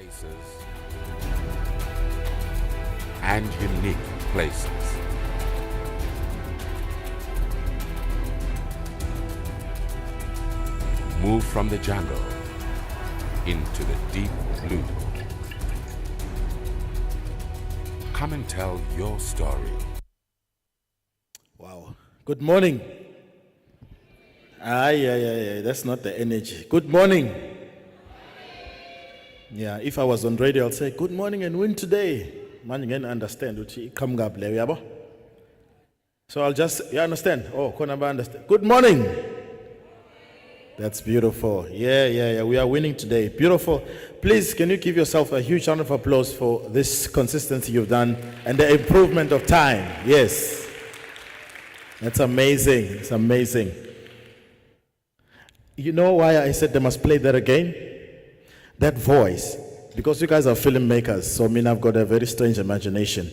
places and unique places. Move from the jungle into the deep blue. Come and tell your story. Wow. Good morning. That's not the energy. Good morning. Yeah, if I was on radio, I'll say, good morning and win today. Man, you can understand. So I'll just, you understand? Oh, Konaba understand. Good morning. That's beautiful. Yeah. We are winning today. Beautiful. Please, can you give yourself a huge round of applause for this consistency you've done and the improvement of time? Yes. That's amazing. It's amazing. You know why I said they must play that again? That voice. Because you guys are filmmakers, so I mean I've got a very strange imagination.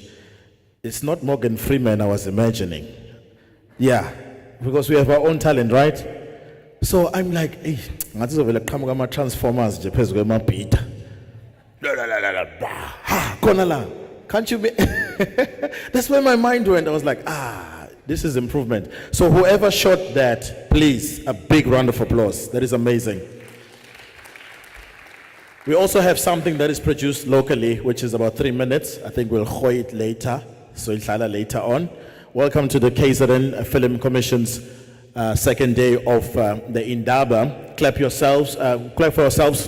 It's not Morgan Freeman I was imagining. Yeah, because we have our own talent, right? So I'm like, hey, Transformers, can't you be? That's where my mind went. I was like, this is improvement. So whoever shot that, please, a big round of applause. That is amazing. We also have something that is produced locally, which is about 3 minutes. I think we'll show it later, so it'll later on. Welcome to the KZNFilm Commission's second day of the Indaba. Clap for yourselves,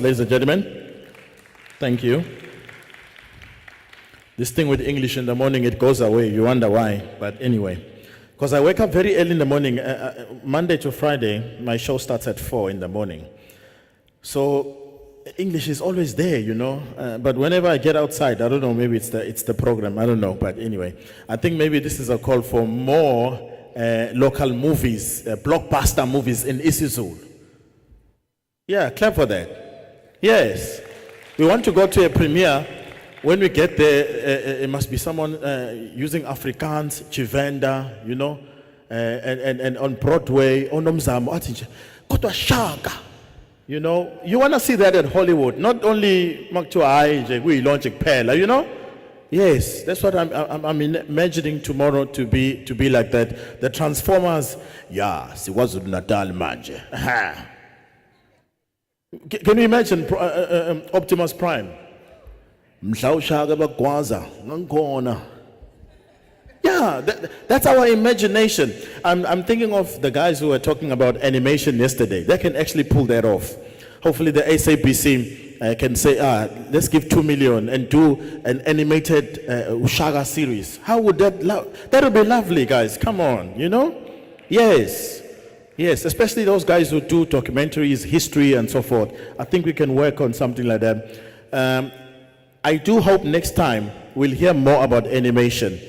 ladies and gentlemen. Thank you. This thing with English in the morning, it goes away. You wonder why, but anyway. Because I wake up very early in the morning. Monday to Friday, my show starts at 4 in the morning. So English is always there, you know. But whenever I get outside, I don't know, maybe it's the program. I don't know. But anyway, I think maybe this is a call for more local movies, blockbuster movies in isiZulu. Yeah, clap for that. Yes. We want to go to a premiere. When we get there, it must be someone using Afrikaans, Chivenda, you know, and on Broadway, Onomzamo, Kotwa Shaka. You know, you want to see that at Hollywood, not only Maktua we launch Pella, you know? Yes, that's what I'm imagining tomorrow to be like that. The Transformers, yeah, KwaZulu-Natal manje. Can you imagine Optimus Prime? Yeah, that's our imagination. I'm thinking of the guys who were talking about animation yesterday. They can actually pull that off. Hopefully the SABC can say, let's give 2 million and do an animated Ushaga series. How would that would be lovely, guys. Come on, you know? Yes, especially those guys who do documentaries, history and so forth. I think we can work on something like that. I do hope next time we'll hear more about animation.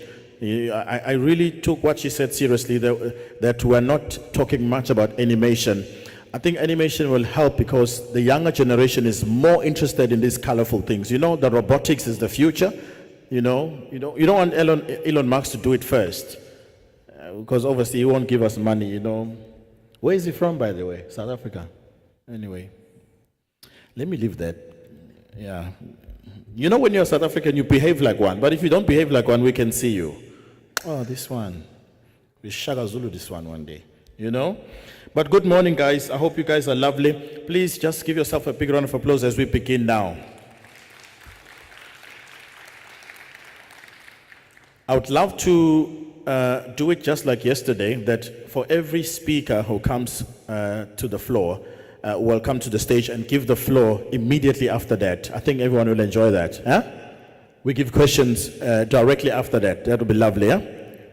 I really took what she said seriously, that we're not talking much about animation. I think animation will help because the younger generation is more interested in these colorful things. You know, the robotics is the future. You don't want Elon Musk to do it first. Because obviously he won't give us money, you know. Where is he from, by the way? South Africa. Anyway, let me leave that. Yeah. You know, when you're South African, you behave like one. But if you don't behave like one, we can see you. Oh, this one. We Shaka Zulu this one day. You know? But good morning, guys. I hope you guys are lovely. Please just give yourself a big round of applause as we begin now. I would love to do it just like yesterday, that for every speaker who comes to the floor, will come to the stage and give the floor immediately after that. I think everyone will enjoy that. Huh? We give questions directly after that. That would be lovely. Huh?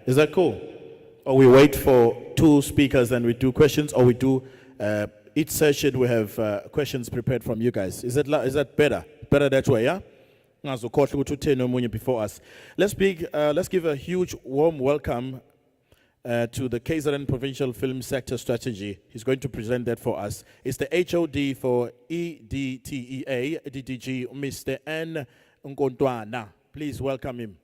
Is that cool? Or we wait for 2 speakers and we do questions, or we do each session we have questions prepared from you guys. Is that better? Better that way, yeah? Before us. Let's give a huge warm welcome to the KZN Provincial Film Sector Strategy. He's going to present that for us. It's the HOD for EDTEA, DDG, Mr. N. Nkontwana. Please welcome him.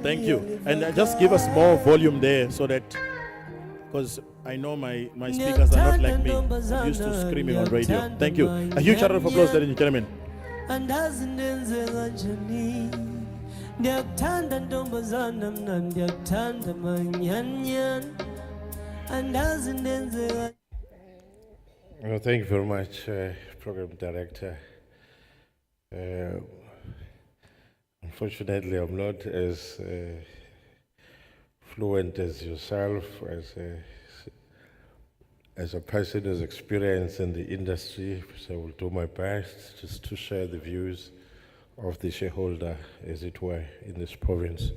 Thank you. And just give us more volume there so that, because I know my speakers are not like me. I'm used to screaming on radio. Thank you. A huge round of applause, ladies and gentlemen. Ndiyakuthanda ntombazana mna ndiyakuthanda manyanyan andazi ndenze. Well, thank you very much, Program Director. Unfortunately, I'm not as fluent as yourself, as a person who's experienced in the industry, so I will do my best just to share the views of the shareholder, as it were, in this province.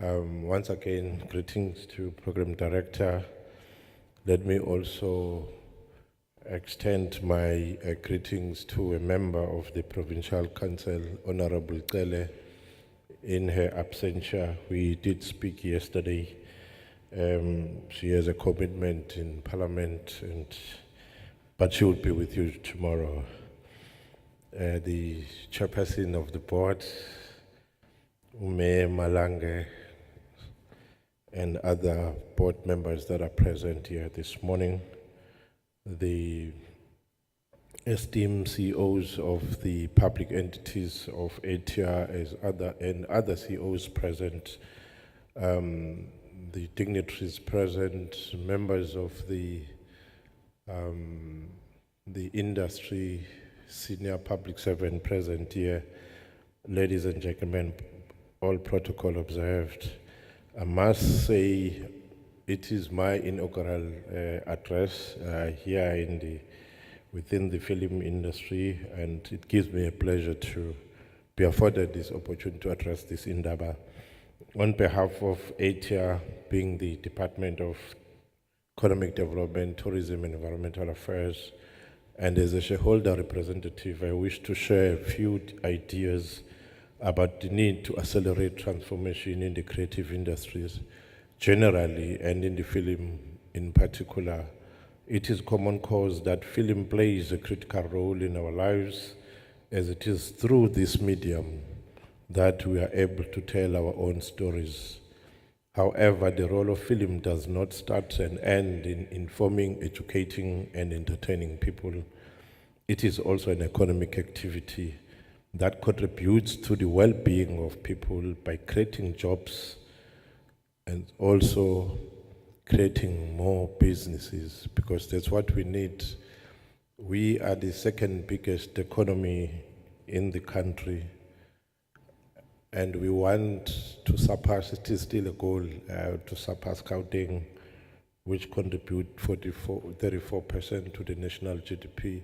Once again, greetings to Program Director. Let me also extend my greetings to a member of the Provincial Council, Honorable Cele, in her absentia. We did speak yesterday. She has a commitment in Parliament, but she will be with you tomorrow. The chairperson of the board, Ume Malange, and other board members that are present here this morning, the esteemed CEOs of the public entities of ATR and other CEOs present, the dignitaries present, members of the industry, senior public servant present here, ladies and gentlemen, all protocol observed. I must say it is my inaugural address here within the film industry, and it gives me a pleasure to be afforded this opportunity to address this Indaba. On behalf of ATR, being the Department of Economic Development, Tourism and Environmental Affairs, and as a shareholder representative, I wish to share a few ideas about the need to accelerate transformation in the creative industries generally and in the film in particular. It is common cause that film plays a critical role in our lives, as it is through this medium that we are able to tell our own stories. However, the role of film does not start and end in informing, educating, and entertaining people. It is also an economic activity that contributes to the well-being of people by creating jobs and also creating more businesses, because that's what we need. We are the second biggest economy in the country, and we want to surpass, it is still a goal, to surpass Gauteng, which contribute 34% to the national GDP.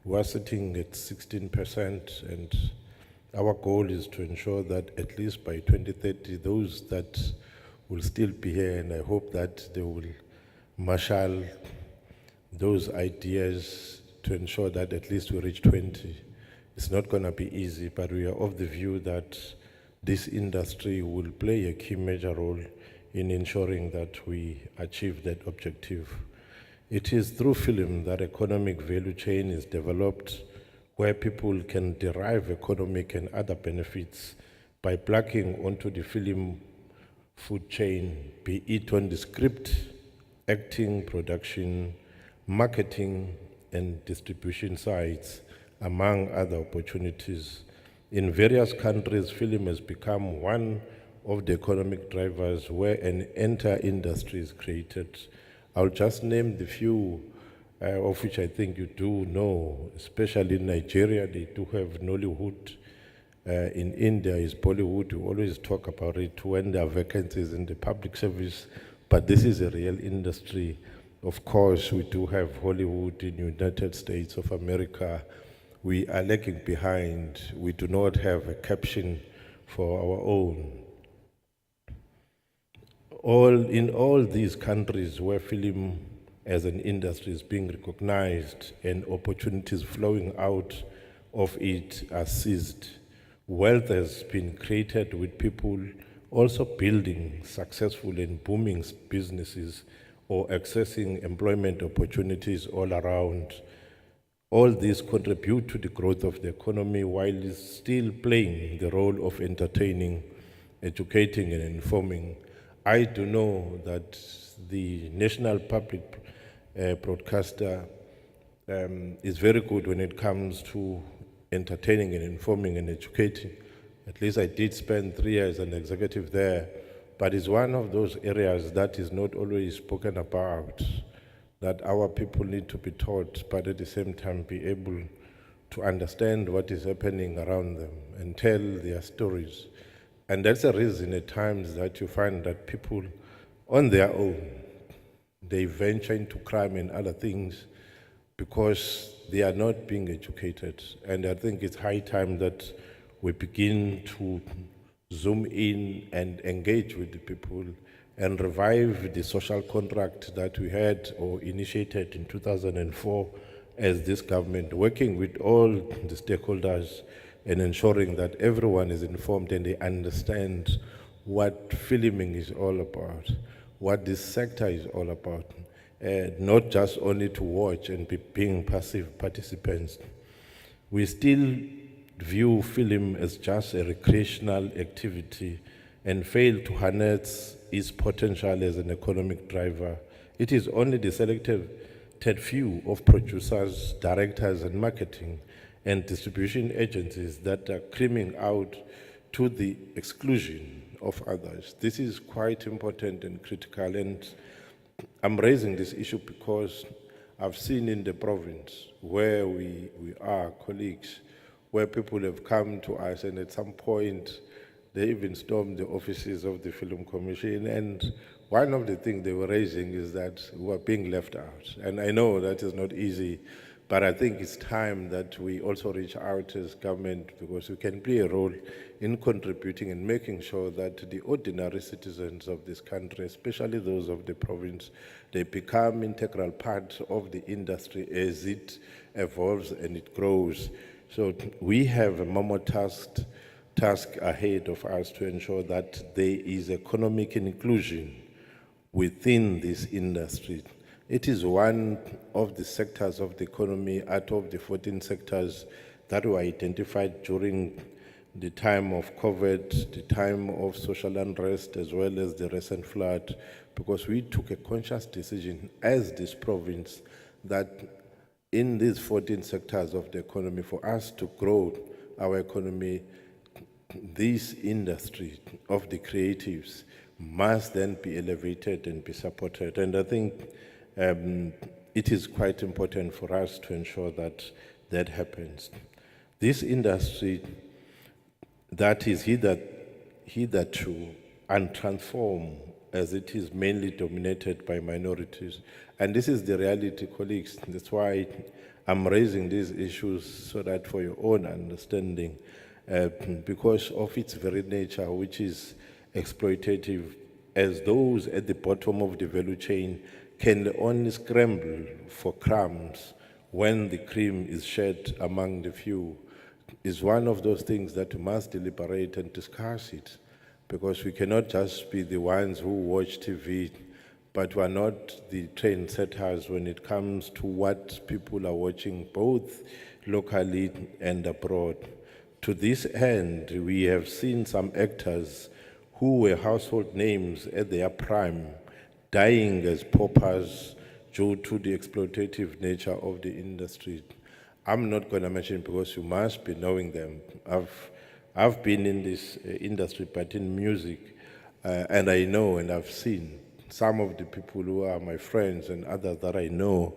We are sitting at 16%, and our goal is to ensure that at least by 2030, those that will still be here, and I hope that they will marshal those ideas to ensure that at least we reach 20. It's not going to be easy, but we are of the view that this industry will play a key major role in ensuring that we achieve that objective. It is through film that economic value chain is developed, where people can derive economic and other benefits by plugging onto the film food chain, be it on the script, acting, production, marketing, and distribution sides, among other opportunities. In various countries, film has become one of the economic drivers where an entire industry is created. I'll just name the few of which I think you do know, especially in Nigeria, they do have Nollywood. In India is Bollywood. We always talk about it when there are vacancies in the public service, but this is a real industry. Of course, we do have Hollywood in the United States of America. We are lagging behind. We do not have a caption for our own. In all these countries where film as an industry is being recognized and opportunities flowing out of it are seized, wealth has been created with people also building successful and booming businesses or accessing employment opportunities all around. All these contribute to the growth of the economy while still playing the role of entertaining, educating, and informing. I do know that the national public broadcaster is very good when it comes to entertaining and informing and educating. At least I did spend 3 years as an executive there, but it's one of those areas that is not always spoken about, that our people need to be taught, but at the same time be able to understand what is happening around them and tell their stories. And that's the reason at times that you find that people on their own, they venture into crime and other things because they are not being educated. And I think it's high time that we begin to zoom in and engage with the people and revive the social contract that we had or initiated in 2004 as this government, working with all the stakeholders and ensuring that everyone is informed and they understand what filming is all about, what this sector is all about, not just only to watch and be being passive participants. We still view film as just a recreational activity and fail to harness its potential as an economic driver. It is only the selected few of producers, directors, and marketing and distribution agencies that are screaming out to the exclusion of others. This is quite important and critical, and I'm raising this issue because I've seen in the province where we are colleagues, where people have come to us and at some point they even stormed the offices of the Film Commission, and one of the things they were raising is that we were being left out. And I know that is not easy, but I think it's time that we also reach out as government, because we can play a role in contributing and making sure that the ordinary citizens of this country, especially those of the province, they become integral part of the industry as it evolves and it grows. So we have a more task ahead of us to ensure that there is economic inclusion within this industry. It is one of the sectors of the economy out of the 14 sectors that were identified during the time of COVID, the time of social unrest, as well as the recent flood, because we took a conscious decision as this province that in these 14 sectors of the economy, for us to grow our economy, this industry of the creatives must then be elevated and be supported. And I think it is quite important for us to ensure that that happens. This industry that is hitherto untransformed, as it is mainly dominated by minorities. And this is the reality, colleagues. That's why I'm raising these issues, so that for your own understanding, because of its very nature, which is exploitative, as those at the bottom of the value chain can only scramble for crumbs when the cream is shared among the few, is one of those things that we must deliberate and discuss it, because we cannot just be the ones who watch TV, but we are not the trendsetters when it comes to what people are watching, both locally and abroad. To this end, we have seen some actors who were household names at their prime dying as paupers due to the exploitative nature of the industry. I'm not going to mention, because you must be knowing them. I've been in this industry, but in music, and I know and I've seen some of the people who are my friends and others that I know.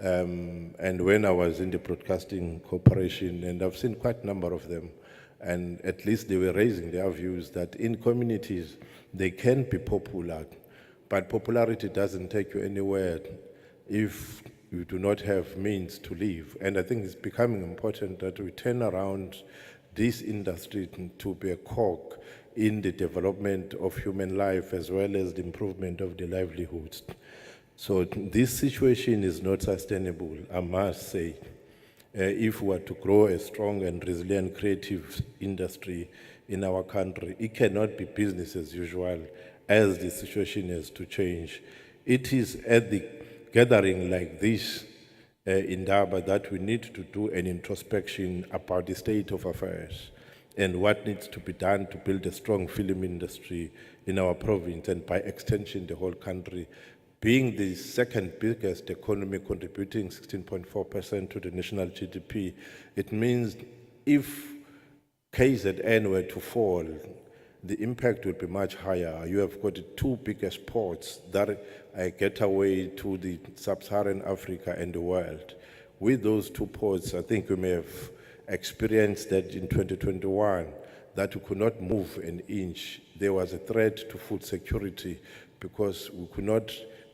And when I was in the broadcasting corporation, and I've seen quite a number of them, and at least they were raising their views that in communities they can be popular, but popularity doesn't take you anywhere if you do not have means to live. And I think it's becoming important that we turn around this industry to be a cog in the development of human life, as well as the improvement of the livelihoods. So this situation is not sustainable, I must say. If we are to grow a strong and resilient creative industry in our country, it cannot be business as usual, as the situation has to change. It is at the gathering like this in Indaba that we need to do an introspection about the state of affairs and what needs to be done to build a strong film industry in our province, and by extension the whole country, being the second biggest economy, contributing 16.4% to the national GDP, it means if KZN were to fall, the impact would be much higher. You have got the two biggest ports that are gateway to the sub-Saharan Africa and the world. With those two ports, I think we may have experienced that in 2021, that we could not move an inch. There was a threat to food security because we could not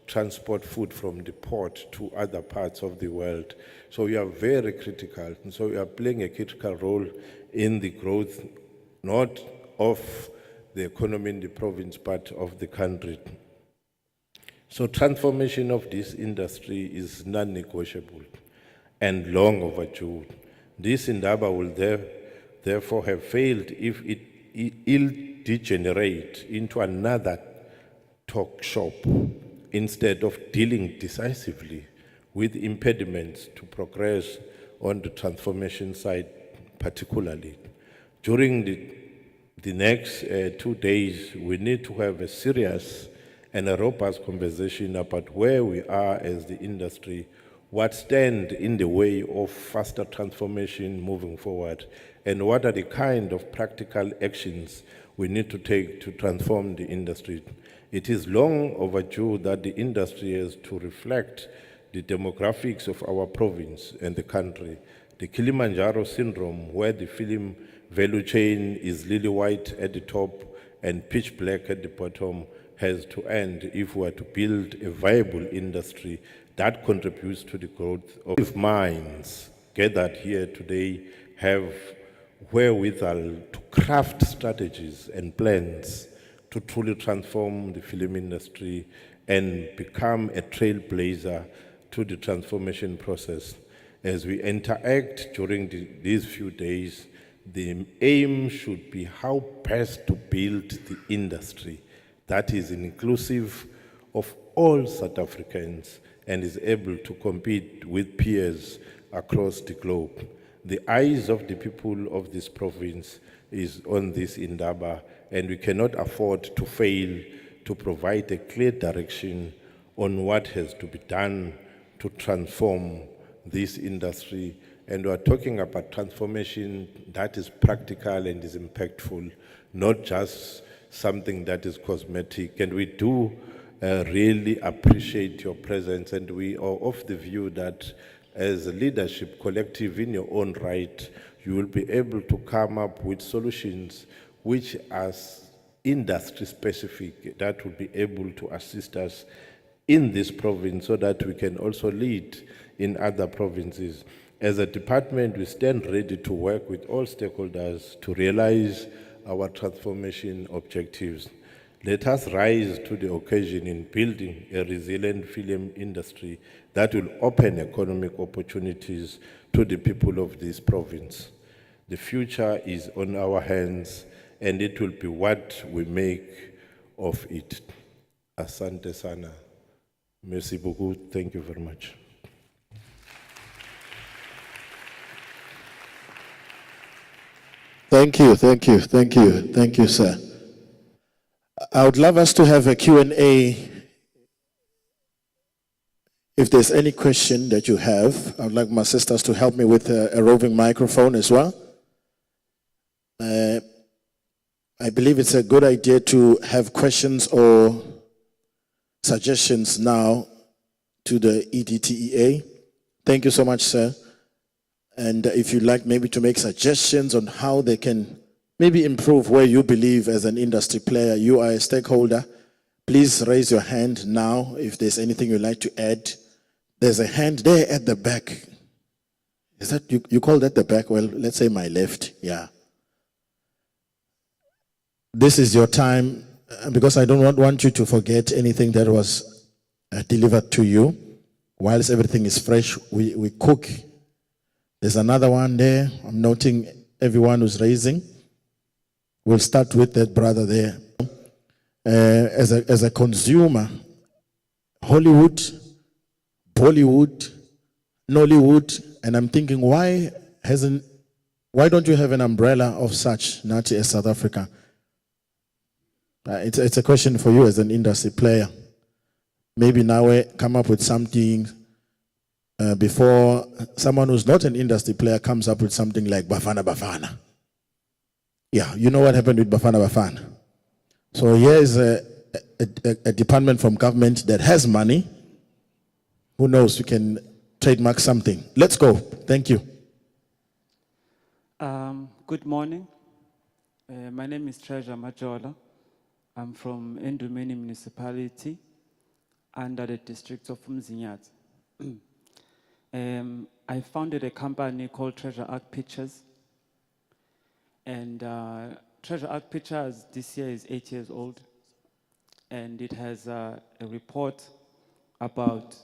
transport food from the port to other parts of the world. So we are very critical. And so we are playing a critical role in the growth, not of the economy in the province, but of the country. So transformation of this industry is non-negotiable and long overdue. This Indaba will therefore have failed if it'll degenerate into another talk shop instead of dealing decisively with impediments to progress on the transformation side particularly. During the next 2 days, we need to have a serious and a robust conversation about where we are as the industry, what stands in the way of faster transformation moving forward, and what are the kind of practical actions we need to take to transform the industry. It is long overdue that the industry has to reflect the demographics of our province and the country. The Kilimanjaro syndrome, where the film value chain is lily white at the top and pitch black at the bottom, has to end if we are to build a viable industry that contributes to the growth of minds gathered here today have wherewithal to craft strategies and plans to truly transform the film industry and become a trailblazer to the transformation process. As we interact during these few days, the aim should be how best to build the industry that is inclusive of all South Africans and is able to compete with peers across the globe. The eyes of the people of this province is on this Indaba, and we cannot afford to fail to provide a clear direction on what has to be done to transform this industry. And we are talking about transformation that is practical and is impactful, not just something that is cosmetic. And we do really appreciate your presence, and we are of the view that as a leadership collective in your own right, you will be able to come up with solutions which are industry specific, that will be able to assist us in this province so that we can also lead in other provinces. As a department, we stand ready to work with all stakeholders to realize our transformation objectives. Let us rise to the occasion in building a resilient film industry that will open economic opportunities to the people of this province. The future is on our hands, and it will be what we make of it. Asante sana. Merci beaucoup. Thank you very much. Thank you, sir. I would love us to have a Q&A. If there's any question that you have, I would like my sisters to help me with a roving microphone as well. I believe it's a good idea to have questions or suggestions now to the EDTEA. Thank you so much, sir. And if you'd like maybe to make suggestions on how they can maybe improve where you believe as an industry player, you are a stakeholder, please raise your hand now if there's anything you'd like to add. There's a hand there at the back. Is that, you call that the back? Well, let's say my left, yeah. This is your time, because I don't want you to forget anything that was delivered to you. Whilst everything is fresh, we cook. There's another one there. I'm noting everyone who's raising. We'll start with that brother there. As a consumer, Hollywood, Bollywood, Nollywood, and I'm thinking, why don't you have an umbrella of such, Nati, as South Africa? It's a question for you as an industry player. maybe now we come up with something before someone who's not an industry player comes up with something like Bafana Bafana. Yeah, you know what happened with Bafana Bafana. So here is a department from government that has money. Who knows, we can trademark something. Let's go. Thank you. Good morning. My name is Treasure Majola. I'm from Endumeni Municipality under the district of Umzinyathi. I founded a company called Treasure Arc Pictures. And Treasure Arc Pictures this year is 8 years old. And it has a report about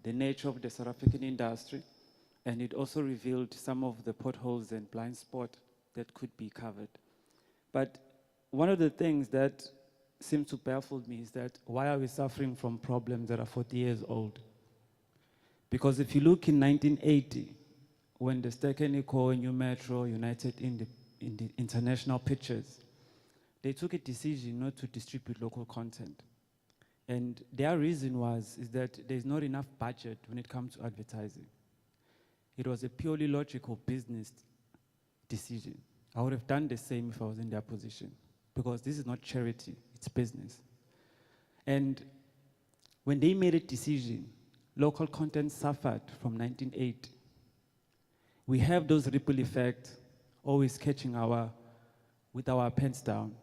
the nature of the South African industry. And it also revealed some of the potholes and blind spot that could be covered. But one of the things that seems to baffle me is that why are we suffering from problems that are 40 years old? Because if you look in 1980, when the Stekeniko, New Metro, United in the International Pictures, they took a decision not to distribute local content. And their reason is that there's not enough budget when it comes to advertising. It was a purely logical business decision. I would have done the same if I was in their position, because this is not charity, it's business. And when they made a decision, local content suffered from 1980. We have those ripple effects always catching with our pants down.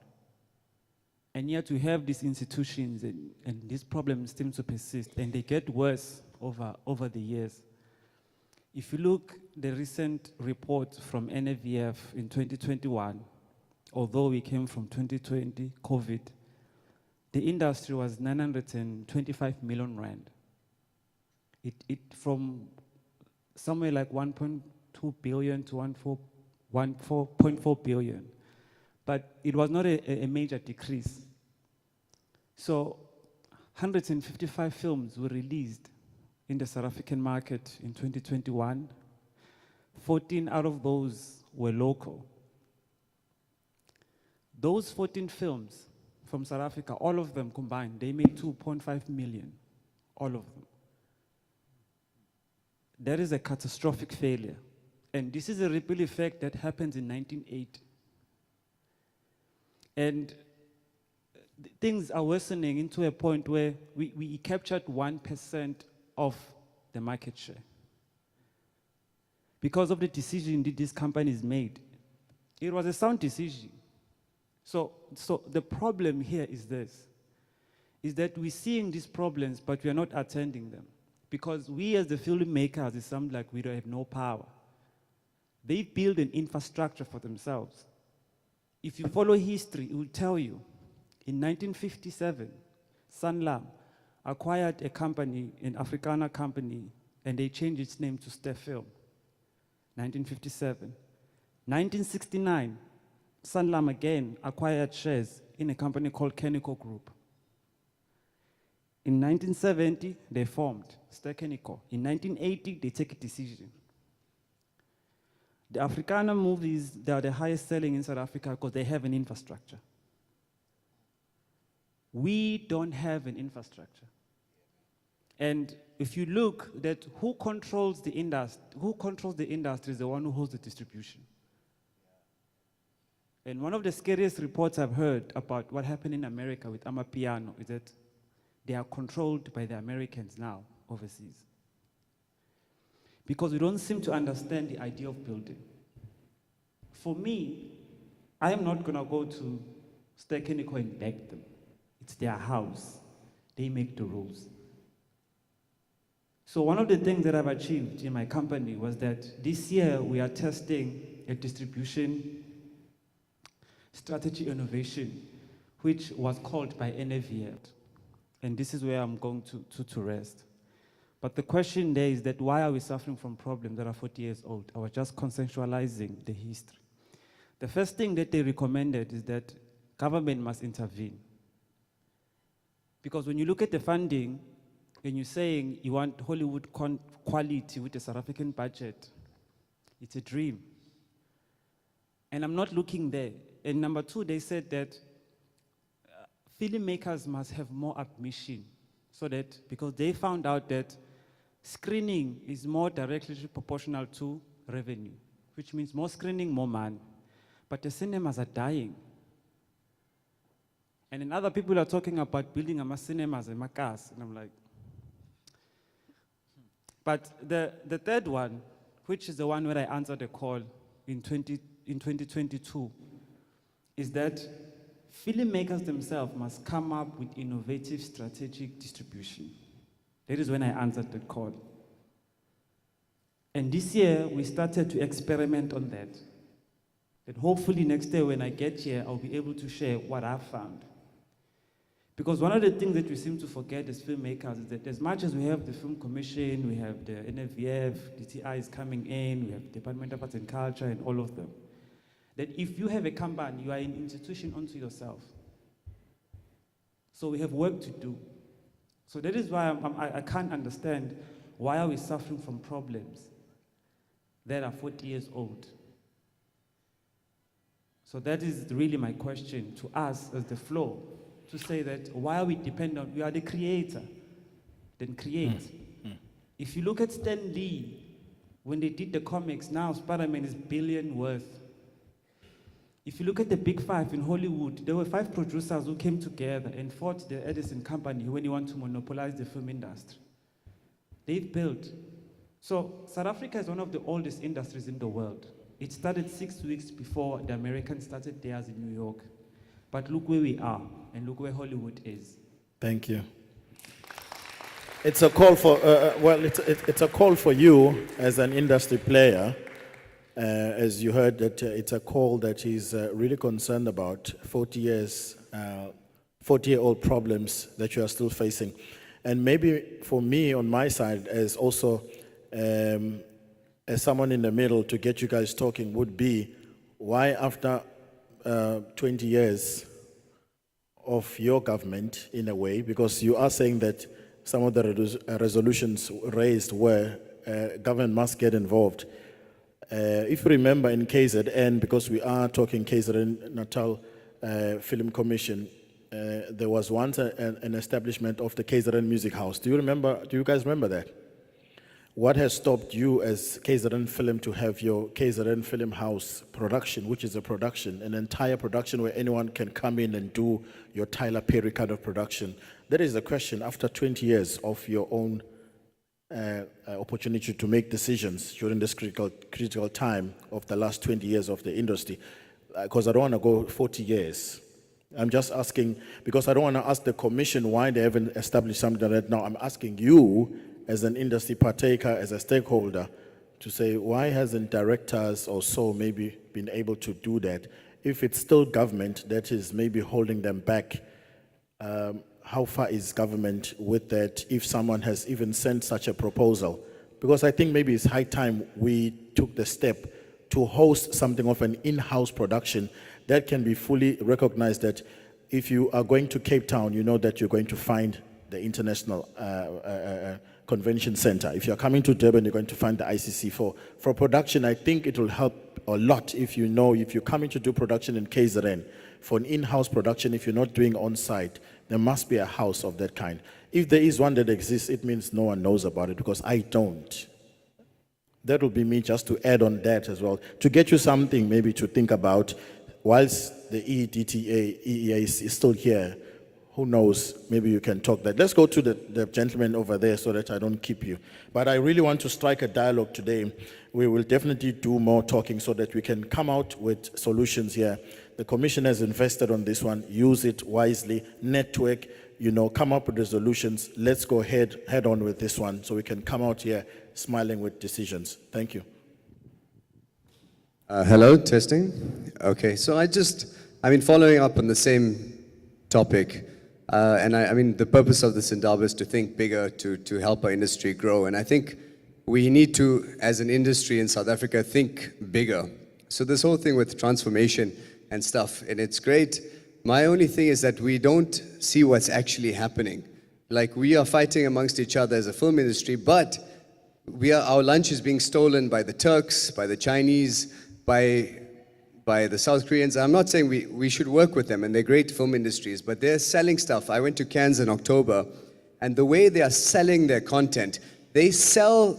And yet we have these institutions and these problems seem to persist, and they get worse over the years. If you look the recent report from NAVF in 2021, although we came from 2020, COVID, the industry was 925 million rand. It from somewhere like 1.2 billion to 1.4 billion. But it was not a major decrease. So 155 films were released in the South African market in 2021. 14 out of those were local. Those 14 films from South Africa, all of them combined, they made 2.5 million, all of them. That is a catastrophic failure. And this is a ripple effect that happens in 1980. And things are worsening into a point where we captured 1% of the market share. Because of the decision that these companies made. It was a sound decision. So the problem here is this, is that we're seeing these problems, but we are not attending them. Because we as the filmmakers, it sounds like we don't have no power. They build an infrastructure for themselves. If you follow history, it will tell you, in 1957, Sanlam acquired a company, an Afrikaner company, and they changed its name to STEFilm, 1957. 1969, Sanlam again acquired shares in a company called Keniko Group. In 1970, they formed Stekeniko. In 1980, they take a decision. The Afrikaner movies, they are the highest selling in South Africa because they have an infrastructure. We don't have an infrastructure. And if you look at who controls the industry is the one who holds the distribution. And one of the scariest reports I've heard about what happened in America with Amapiano is that they are controlled by the Americans now overseas. Because we don't seem to understand the idea of building. For me, I am not going to go to Stekeniko and beg them. It's their house. They make the rules. So one of the things that I've achieved in my company was that this year we are testing a distribution strategy innovation, which was called by NAVF. And this is where I'm going to rest. But the question there is that why are we suffering from problems that are 40 years old? I was just consensualizing the history. The first thing that they recommended is that government must intervene. Because when you look at the funding, and you're saying you want Hollywood quality with the South African budget, it's a dream. And I'm not looking there. And number two, they said that filmmakers must have more admission So that, because they found out that screening is more directly proportional to revenue, which means more screening, more money. But the cinemas are dying. And then other people are talking about building a cinemas and cars, and I'm like. But the third one, which is the one where I answered the call in 2022, is that filmmakers themselves must come up with innovative strategic distribution. That is when I answered the call. And this year, we started to experiment on that. That hopefully next year when I get here, I'll be able to share what I've found. Because one of the things that we seem to forget as filmmakers is that as much as we have the Film Commission, we have the NFVF, DTI is coming in, we have Department of Arts and Culture and all of them, that if you have a company, you are an institution unto yourself. So we have work to do. So that is why I can't understand why are we suffering from problems that are 40 years old. So that is really my question to us as the floor, to say that why are we dependent on, we are the creator, then create. If you look at Stan Lee, when they did the comics, now Spider-Man is billion worth. If you look at the big five in Hollywood, there were 5 producers who came together and fought the Edison company when you want to monopolize the film industry. They've built. So South Africa is one of the oldest industries in the world. It started 6 weeks before the Americans started theirs in New York. But look where we are, and look where Hollywood is. Thank you. It's a call for, it's a call for you as an industry player. As you heard, that it's a call that he's really concerned about 40-year-old problems that you are still facing. And maybe for me on my side, as also as someone in the middle to get you guys talking would be, why after 20 years of your government, in a way, because you are saying that some of the resolutions raised were government must get involved. If you remember in KZN, because we are talking KZNFilm Film Commission, there was once an establishment of the KZN Music House. Do you guys remember that? What has stopped you as KZN Film to have your KZN Film House production, which is a production, an entire production where anyone can come in and do your Tyler Perry kind of production? That is the question after 20 years of your own opportunity to make decisions during this critical time of the last 20 years of the industry. Because I don't want to go 40 years. I'm just asking, because I don't want to ask the commission why they haven't established something like that now. I'm asking you, as an industry partaker, as a stakeholder, to say, why hasn't directors or so maybe been able to do that? If it's still government that is maybe holding them back, how far is government with that, if someone has even sent such a proposal? Because I think maybe it's high time we took the step to host something of an in-house production that can be fully recognized, that if you are going to Cape Town, you know that you're going to find the International Convention Center. If you're coming to Durban, you're going to find the ICC. For production, I think it will help a lot if you know, if you're coming to do production in KZN, for an in-house production, if you're not doing on-site, there must be a house of that kind. If there is one that exists, it means no one knows about it, because I don't. That will be me just to add on that as well, to get you something maybe to think about, whilst the EEA is still here. Who knows, maybe you can talk that. Let's go to the gentleman over there so that I don't keep you. But I really want to strike a dialogue today. We will definitely do more talking so that we can come out with solutions here. The commission has invested on this one. Use it wisely, network, you know, come up with resolutions. Let's go head on with this one so we can come out here smiling with decisions. Thank you. Hello, testing. Okay, so I mean, following up on the same topic, and I mean, the purpose of this Indaba is to think bigger, to help our industry grow. And I think we need to, as an industry in South Africa, think bigger. So this whole thing with transformation and stuff, and it's great. My only thing is that we don't see what's actually happening. Like, we are fighting amongst each other as a film industry, but our lunch is being stolen by the Turks, by the Chinese, by the South Koreans. I'm not saying we should work with them, and they're great film industries, but they're selling stuff. I went to Cannes in October, and the way they are selling their content, they sell.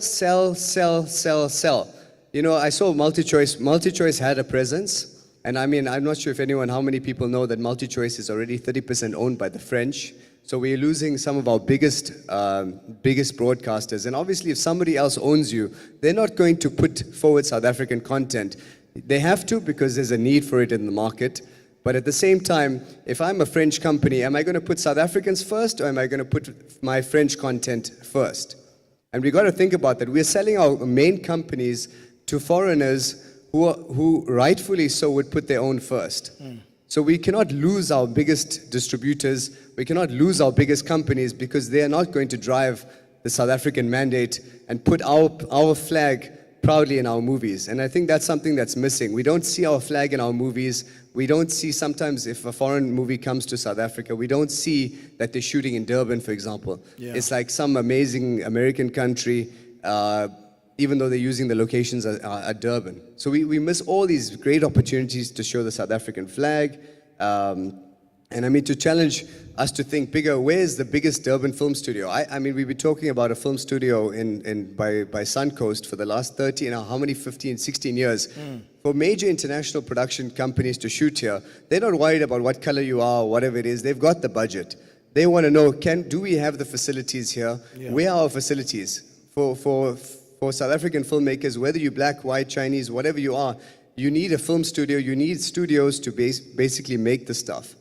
You know, I saw MultiChoice. MultiChoice had a presence, and I mean, I'm not sure if how many people know that MultiChoice is already 30% owned by the French. So we're losing some of our biggest broadcasters. And obviously, if somebody else owns you, they're not going to put forward South African content. They have to because there's a need for it in the market. But at the same time, if I'm a French company, am I going to put South Africans first, or am I going to put my French content first? And we got to think about that. We're selling our main companies to foreigners who rightfully so would put their own first. So we cannot lose our biggest distributors, we cannot lose our biggest companies because they are not going to drive the South African mandate and put our flag proudly in our movies. And I think that's something that's missing. We don't see our flag in our movies. We don't see, sometimes if a foreign movie comes to South Africa, we don't see that they're shooting in Durban, for example. Yeah. It's like some amazing American country, even though they're using the locations at Durban. So we miss all these great opportunities to show the South African flag. And I mean, to challenge us to think bigger, where's the biggest Durban film studio? I mean, we've been talking about a film studio by Suncoast for the last 15, 16 years. For major international production companies to shoot here, they're not worried about what color you are or whatever it is. They've got the budget. They want to know, do we have the facilities here? Yeah. Where are our facilities? For South African filmmakers, whether you're black, white, Chinese, whatever you are, you need a film studio, you need studios to basically make the stuff.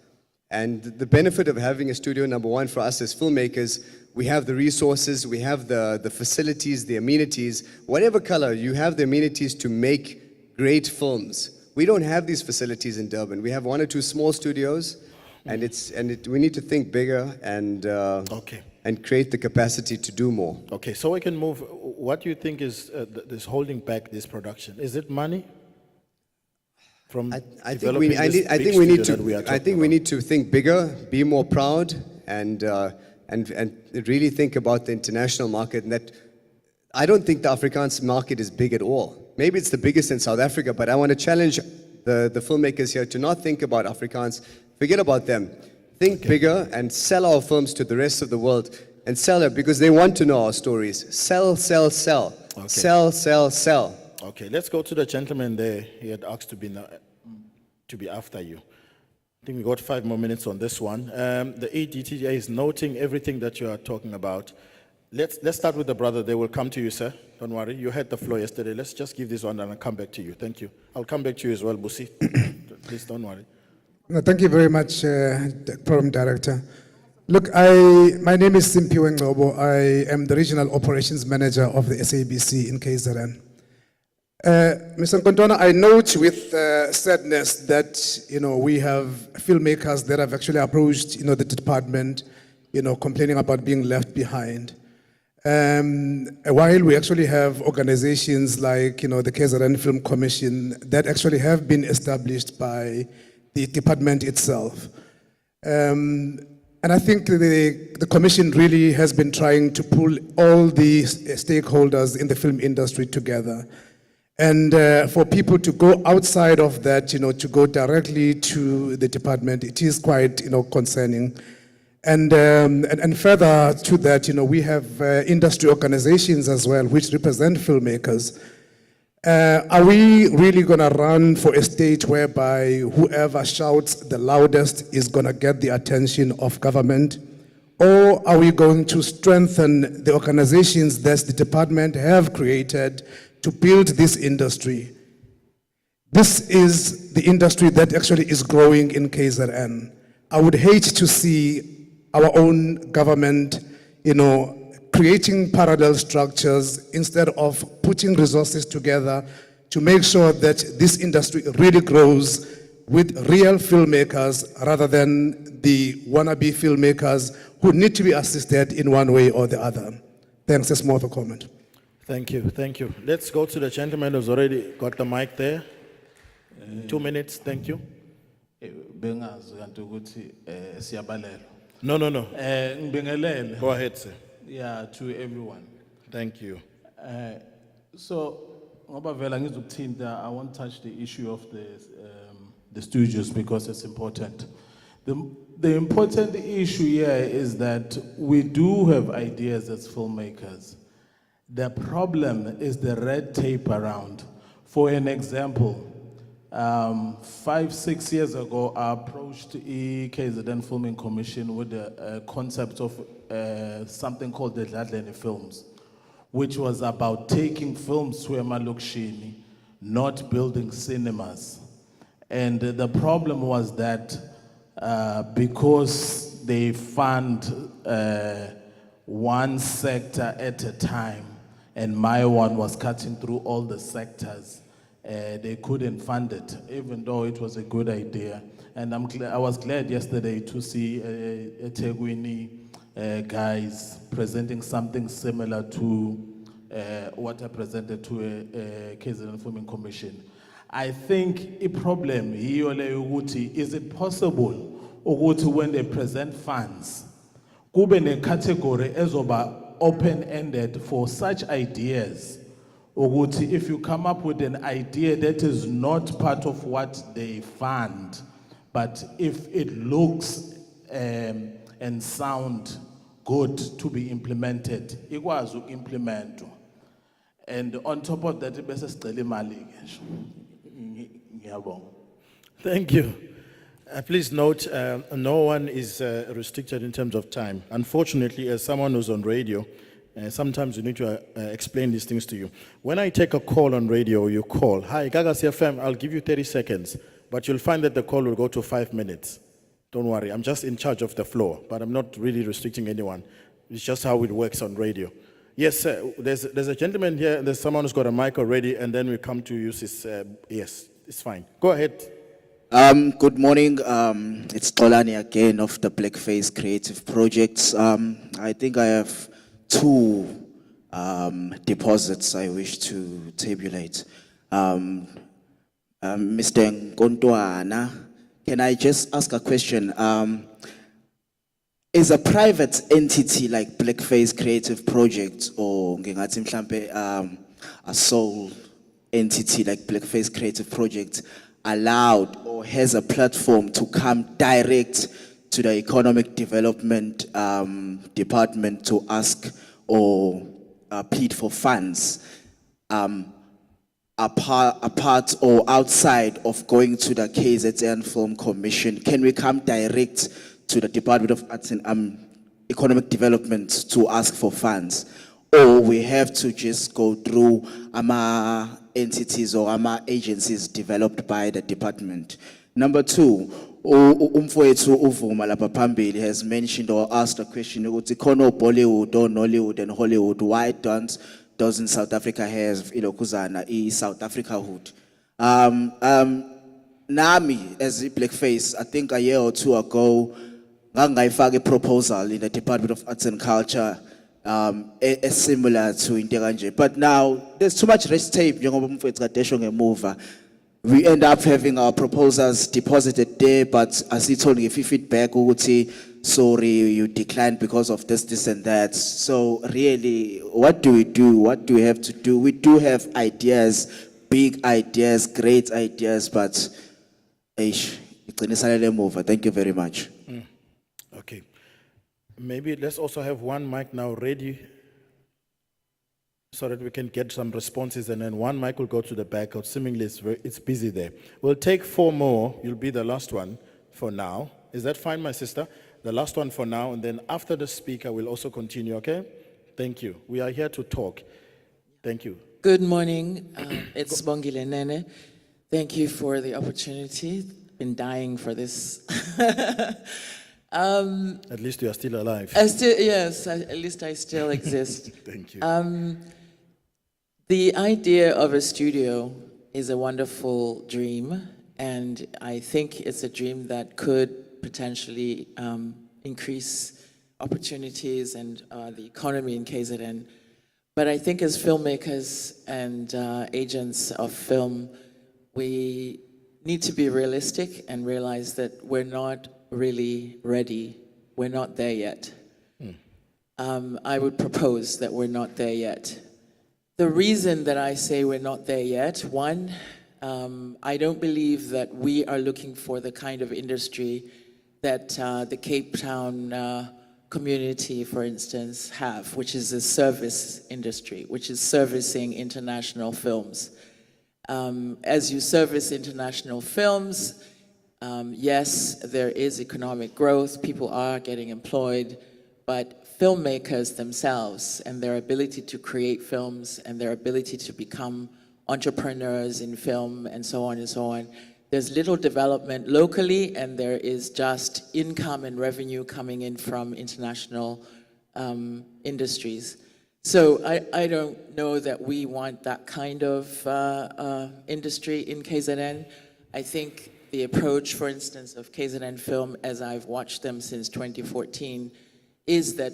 And the benefit of having a studio, number one, for us as filmmakers, we have the resources, we have the facilities, the amenities, whatever color, you have the amenities to make great films. We don't have these facilities in Durban. We have 1 or 2 small studios, and we need to think bigger and create the capacity to do more. Okay, so we can move. What do you think is holding back this production? Is it money? I think we need to think bigger, be more proud, and really think about the international market. And that I don't think the Afrikaans market is big at all. Maybe it's the biggest in South Africa, but I want to challenge the filmmakers here to not think about Afrikaans. Forget about them. Think bigger and sell our films to the rest of the world, and sell it because they want to know our stories. Sell. Okay. Sell. Okay, let's go to the gentleman there. He had asked to be after you. I think we got 5 more minutes on this one. The EDTA is noting everything that you are talking about. Let's start with the brother. They will come to you, sir. Don't worry. You had the floor yesterday. Let's just give this one and I'll come back to you. Thank you. I'll come back to you as well, Busi. Please don't worry. No, thank you very much, Program Director. Look, my name is Simpiwe Ngcobo. I am the Regional Operations Manager of the SABC in KZN. Mr. Nkontwana, I note with sadness that we have filmmakers that have actually approached the department, complaining about being left behind. While we actually have organizations like the KZNFilm Commission that actually have been established by the department itself. And I think the commission really has been trying to pull all the stakeholders in the film industry together. And for people to go outside of that, to go directly to the department, it is quite, concerning. And further to that, we have industry organizations as well, which represent filmmakers. Are we really going to run for a state whereby whoever shouts the loudest is going to get the attention of government? Or are we going to strengthen the organizations that the department have created to build this industry? This is the industry that actually is growing in KZN. I would hate to see our own government, creating parallel structures instead of putting resources together to make sure that this industry really grows with real filmmakers rather than the wannabe filmmakers who need to be assisted in one way or the other. Thanks, that's more of a comment. Thank you. Let's go to the gentleman who's already got the mic there. 2 minutes, thank you. No. Go ahead, sir. Yeah, to everyone. Thank you. So, I want to touch the issue of the studios because it's important. The important issue here is that we do have ideas as filmmakers. The problem is the red tape around. For an example, 5-6 years ago, I approached the KZNFilm Commission with the concept of something called the delegates, which was about taking films to emalokishini, not building cinemas. And the problem was that because they fund one sector at a time, and my one was cutting through all the sectors, they couldn't fund it, even though it was a good idea. And I was glad yesterday to see eThekwini guys presenting something similar to what I presented to a KZNFilm Commission. I think a problem here is it possible when they present funds, kube ne category ezoba open-ended for such ideas. If you come up with an idea that is not part of what they fund, but if it looks and sound good to be implemented, ikwazi implement. And on top of that, bese sicela imali ke. Ngiyabonga. Thank you. Please note, no one is restricted in terms of time. Unfortunately, as someone who's on radio, sometimes you need to explain these things to you. When I take a call on radio, you call, "Hi, KZNFilm, I'll give you 30 seconds, but you'll find that the call will go to 5 minutes. Don't worry, I'm just in charge of the floor, but I'm not really restricting anyone. It's just how it works on radio." Yes, there's a gentleman here, and there's someone who's got a mic already, and then we come to use his, yes, it's fine. Go ahead. Good morning. It's Tolani again of the Blackface Creative Projects. I think I have two deposits I wish to tabulate. Mr. Nkontwana, can I just ask a question? Is a private entity like Blackface Creative Project or ngingathi mhlambe a sole entity like Blackface Creative Project allowed or has a platform to come direct to the Economic Development Department to ask or plead for funds apart or outside of going to the KZNFilm Commission? Can we come direct to the Department of Arts and Economic Development to ask for funds? Or we have to just go through entities or agencies developed by the department? Number two, umfowethu uVuma lapha phambili has mentioned or asked a question ukuthi khona Bollywood or Nollywood and Hollywood, why doesn't South Africa have ilokuzana South Africahood? Nami as a Blackface, I think a year or two ago ngangayifaka a proposal in the Department of Arts and Culture similar to into kanje. But now there's too much red tape. We end up having our proposals deposited there, but as it's only if you feedback, we would say, sorry, you declined because of this and that. So really, what do we do? What do we have to do? We do have ideas, big ideas, great ideas, but thank you very much. Okay. Maybe let's also have one mic now ready so that we can get some responses, and then one mic will go to the back. Seemingly it's busy there. We'll take 4 more. You'll be the last one for now. Is that fine, my sister? The last one for now, and then after the speaker, we'll also continue, okay? Thank you. We are here to talk. Thank you. Good morning. It's Bongile Nene. Thank you for the opportunity. Been dying for this. At least you are still alive. Yes, at least I still exist. Thank you. The idea of a studio is a wonderful dream, and I think it's a dream that could potentially increase opportunities and the economy in KZN. But I think as filmmakers and agents of film, we need to be realistic and realize that we're not really ready. We're not there yet. I would propose that we're not there yet. The reason that I say we're not there yet, one, I don't believe that we are looking for the kind of industry that the Cape Town community, for instance, have, which is a service industry, which is servicing international films. As you service international films, yes, there is economic growth, people are getting employed, but filmmakers themselves and their ability to create films and their ability to become entrepreneurs in film and so on, there's little development locally, and there is just income and revenue coming in from international industries. So I don't know that we want that kind of industry in KZN. I think the approach, for instance, of KZNFilm, as I've watched them since 2014, is that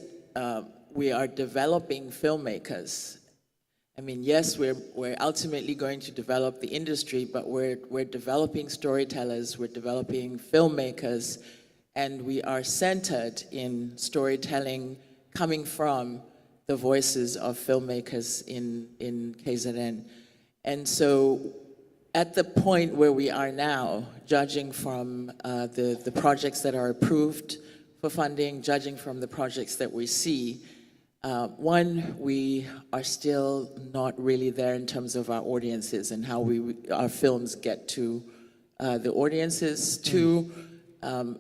we are developing filmmakers. I mean, yes, we're ultimately going to develop the industry, but we're developing storytellers, we're developing filmmakers, and we are centered in storytelling coming from the voices of filmmakers in KZN. And so at the point where we are now, judging from the projects that are approved for funding, judging from the projects that we see, one, we are still not really there in terms of our audiences and how our films get to the audiences. Two,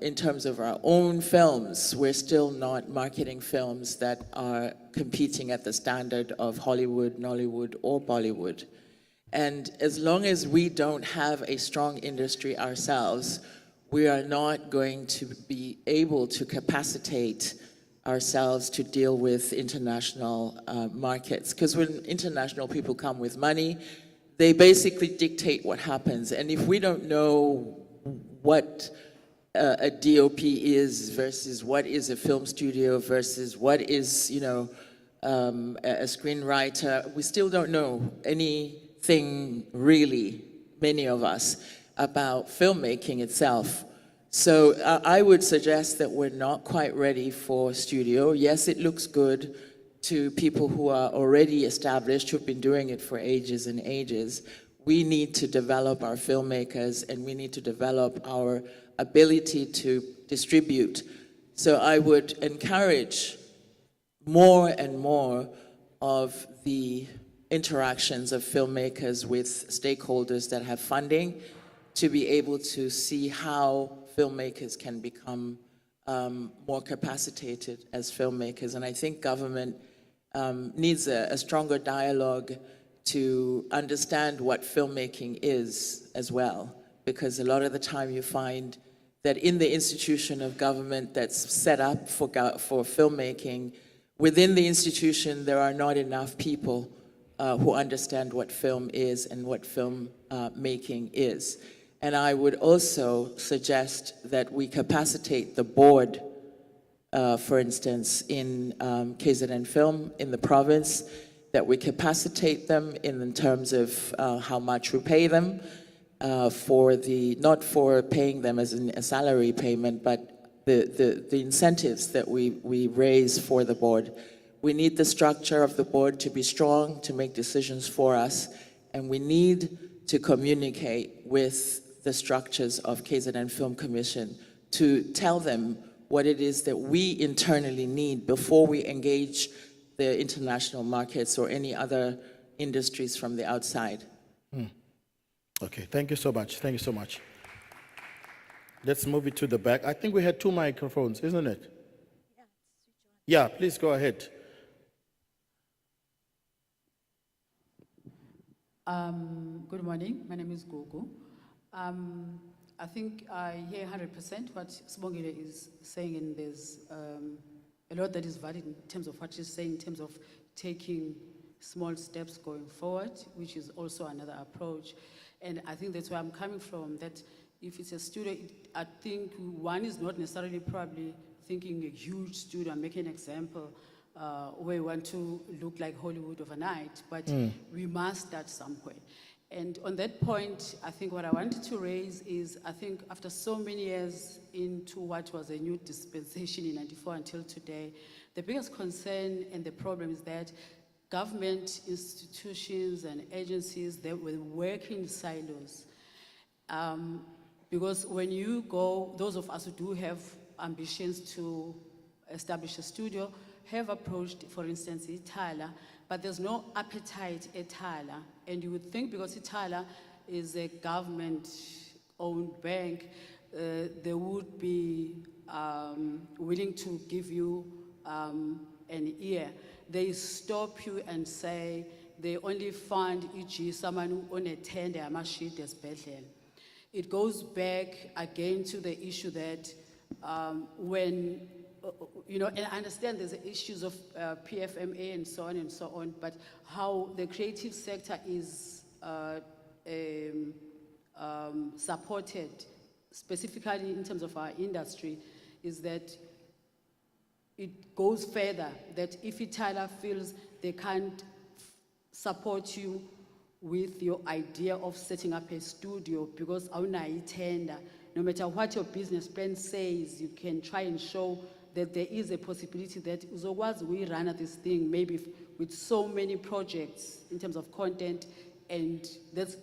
in terms of our own films, we're still not marketing films that are competing at the standard of Hollywood, Nollywood, or Bollywood. And as long as we don't have a strong industry ourselves, we are not going to be able to capacitate ourselves to deal with international markets. Because when international people come with money, they basically dictate what happens. And if we don't know what a DOP is versus what is a film studio versus what is, a screenwriter, we still don't know anything really, many of us, about filmmaking itself. So I would suggest that we're not quite ready for studio. Yes, it looks good to people who are already established, who've been doing it for ages and ages. We need to develop our filmmakers, and we need to develop our ability to distribute. So I would encourage more and more of the interactions of filmmakers with stakeholders that have funding to be able to see how filmmakers can become more capacitated as filmmakers. And I think government needs a stronger dialogue to understand what filmmaking is as well. Because a lot of the time you find that in the institution of government that's set up for filmmaking, within the institution there are not enough people who understand what film is and what film making is. And I would also suggest that we capacitate the board, for instance, in KZNFilm in the province, that we capacitate them in terms of how much we pay them, not for paying them as a salary payment, but the incentives that we raise for the board. We need the structure of the board to be strong, to make decisions for us, and we need to communicate with the structures of KZN Film Commission to tell them what it is that we internally need before we engage the international markets or any other industries from the outside. Okay, thank you so much. Thank you so much. Let's move it to the back. I think we had 2 microphones, isn't it? Yeah, please go ahead. Good morning. My name is Gogo. I think I hear 100% what Sibongile is saying, and there's a lot that is valid in terms of what she's saying, in terms of taking small steps going forward, which is also another approach. And I think that's where I'm coming from, that if it's a studio, I think one is not necessarily probably thinking a huge studio. I'm making an example where we want to look like Hollywood overnight, but we must start somewhere. And on that point, I think what I wanted to raise is, I think after so many years into what was a new dispensation in '94 until today, the biggest concern and the problem is that government institutions and agencies, they were working in silos. Because when you go, those of us who do have ambitions to establish a studio have approached, for instance, Itala, but there's no appetite at Itala. And you would think because Itala is a government-owned bank, they would be willing to give you an ear. They stop you and say they only fund, e.g., someone who on a tender amashid esibhedlela. It goes back again to the issue that when, you know, and I understand there's issues of PFMA and so on, but how the creative sector is supported, specifically in terms of our industry, is that it goes further, that if Itala feels they can't support you with your idea of setting up a studio because awunayo tender, no matter what your business plan says, you can try and show that there is a possibility that we run at this thing maybe with so many projects in terms of content, and that's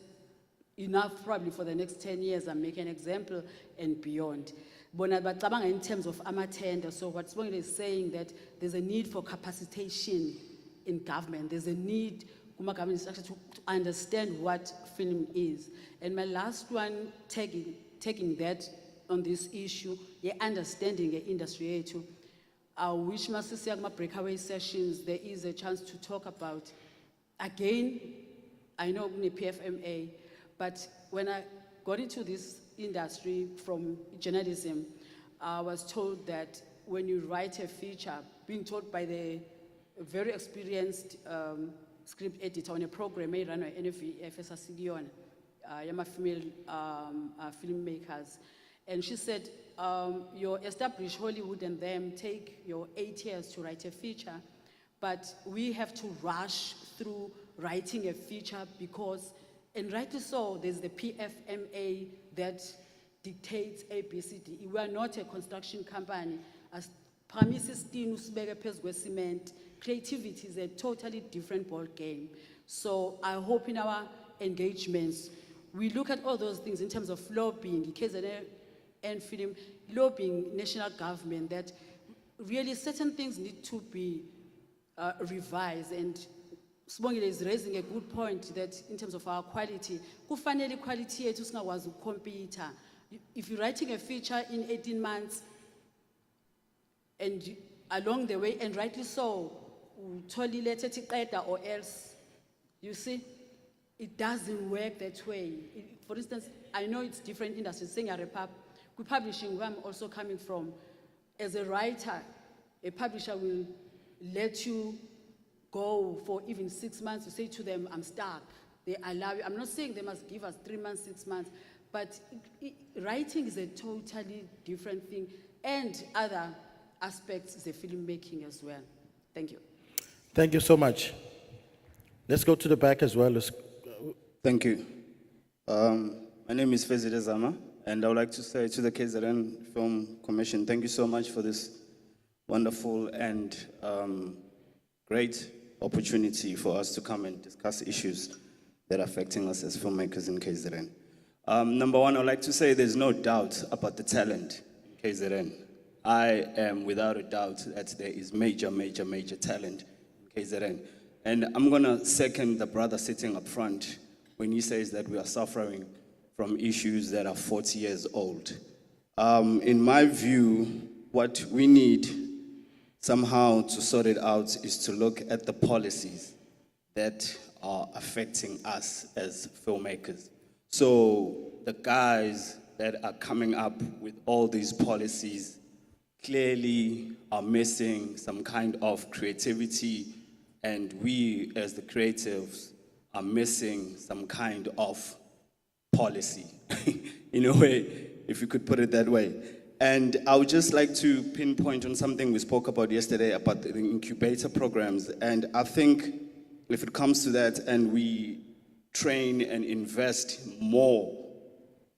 enough probably for the next 10 years. I'm making an example and beyond. But in terms of tender, so what Sibongile is saying that there's a need for capacitation in government. There's a need government structure to understand what film is. And my last one, taking that on this issue, understanding the industry too. Which must breakaway sessions, there is a chance to talk about. Again, I know PFMA, but when I got into this industry from journalism, I was told that when you write a feature, being told by the very experienced script editor on a program made run by NFS Asigion, female filmmakers, and she said, your established Hollywood and them take your 8 years to write a feature, but we have to rush through writing a feature because, and rightly so, there's the PFMA that dictates ABCD. We are not a construction company. As premises cement, creativity is a totally different ball game. So I hope in our engagements, we look at all those things in terms of lobbying, KZNFilm, lobbying national government, that really certain things need to be revised. And Sibongile is raising a good point that in terms of our quality, kufanele quality yethu singakwazi ukucompete. If you're writing a feature in 18 months, and along the way, and rightly so, or else, you see, it doesn't work that way. For instance, I know it's different industries, saying publishing, where I'm also coming from. As a writer, a publisher will let you go for even 6 months to say to them, I'm stuck. They allow you. I'm not saying they must give us 3 months, 6 months, but writing is a totally different thing, and other aspects is the filmmaking as well. Thank you. Thank you so much. Let's go to the back as well. Thank you. My name is Fezile Zama, and I would like to say to the KZN Film Commission, thank you so much for this wonderful and great opportunity for us to come and discuss issues that are affecting us as filmmakers in KZN. Number one, I'd like to say there's no doubt about the talent in KZN. I am without a doubt that there is major talent in KZN. And I'm gonna second the brother sitting up front when he says that we are suffering from issues that are 40 years old. In my view, what we need somehow to sort it out is to look at the policies that are affecting us as filmmakers. So the guys that are coming up with all these policies clearly are missing some kind of creativity, and we as the creatives are missing some kind of policy, in a way, if you could put it that way. And I would just like to pinpoint on something we spoke about yesterday about the incubator programs. And I think if it comes to that and we train and invest more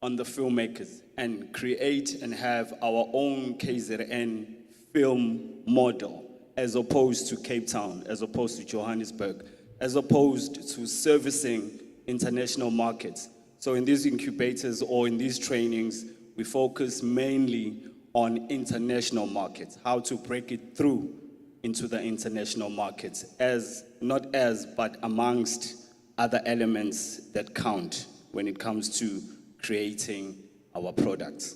on the filmmakers and create and have our own KZN film model, as opposed to Cape Town, as opposed to Johannesburg, as opposed to servicing international markets. So in these incubators or in these trainings, we focus mainly on international markets, how to break it through into the international markets, but amongst other elements that count when it comes to creating our products.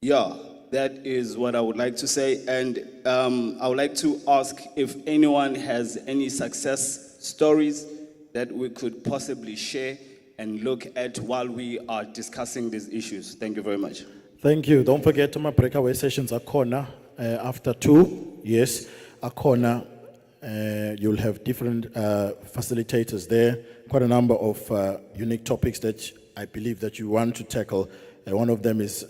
Yeah, that is what I would like to say. And I would like to ask if anyone has any success stories that we could possibly share and look at while we are discussing these issues. Thank you very much. Thank you. Don't forget my breakaway sessions are corner after 2. Yes, a corner. You'll have different facilitators there. Quite a number of unique topics that I believe that you want to tackle. One of them is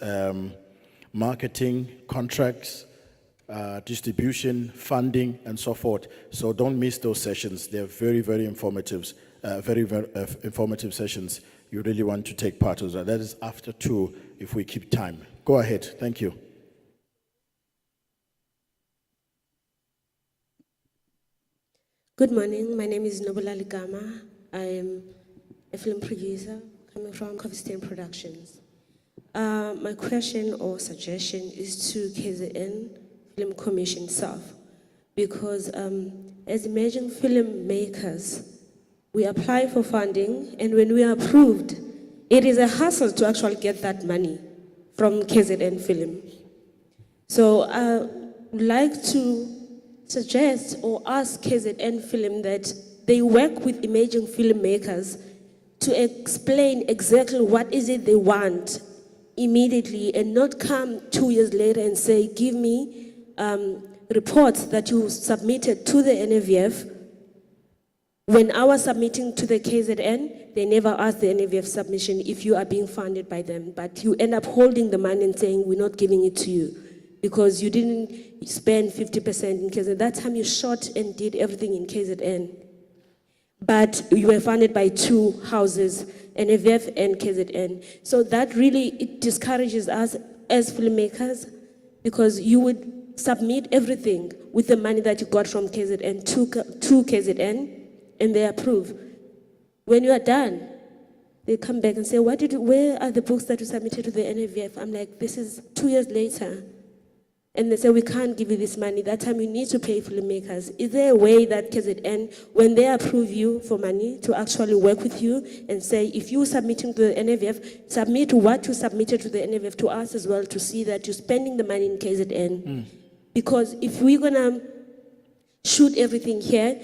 marketing, contracts, distribution, funding, and so forth. So don't miss those sessions. They're very, very informative. Very informative sessions. You really want to take part of that. That is after 2 if we keep time. Go ahead. Thank you. Good morning. My name is Nobula Ligama. I am a film producer coming from KZNFilm Productions. My question or suggestion is to KZN Film Commission itself, because as emerging filmmakers, we apply for funding, and when we are approved, it is a hassle to actually get that money from KZNFilm. So I would like to suggest or ask KZNFilm that they work with emerging filmmakers to explain exactly what is it they want immediately, and not come 2 years later and say, give me reports that you submitted to the NAVF. When I was submitting to the KZN, they never asked the NAVF submission if you are being funded by them, but you end up holding the money and saying, we're not giving it to you because you didn't spend 50% in KZN. That time you shot and did everything in KZN. But you were funded by 2 houses, NAVF and KZN. So that really, it discourages us as filmmakers, because you would submit everything with the money that you got from KZN to KZN, and they approve. When you are done, they come back and say, where are the books that you submitted to the NAVF? I'm like, this is 2 years later. And they say, we can't give you this money. That time you need to pay filmmakers. Is there a way that KZN, when they approve you for money, to actually work with you and say, if you're submitting to the NAVF, submit what you submitted to the NAVF to us as well, to see that you're spending the money in KZN. Because if we're gonna shoot everything here,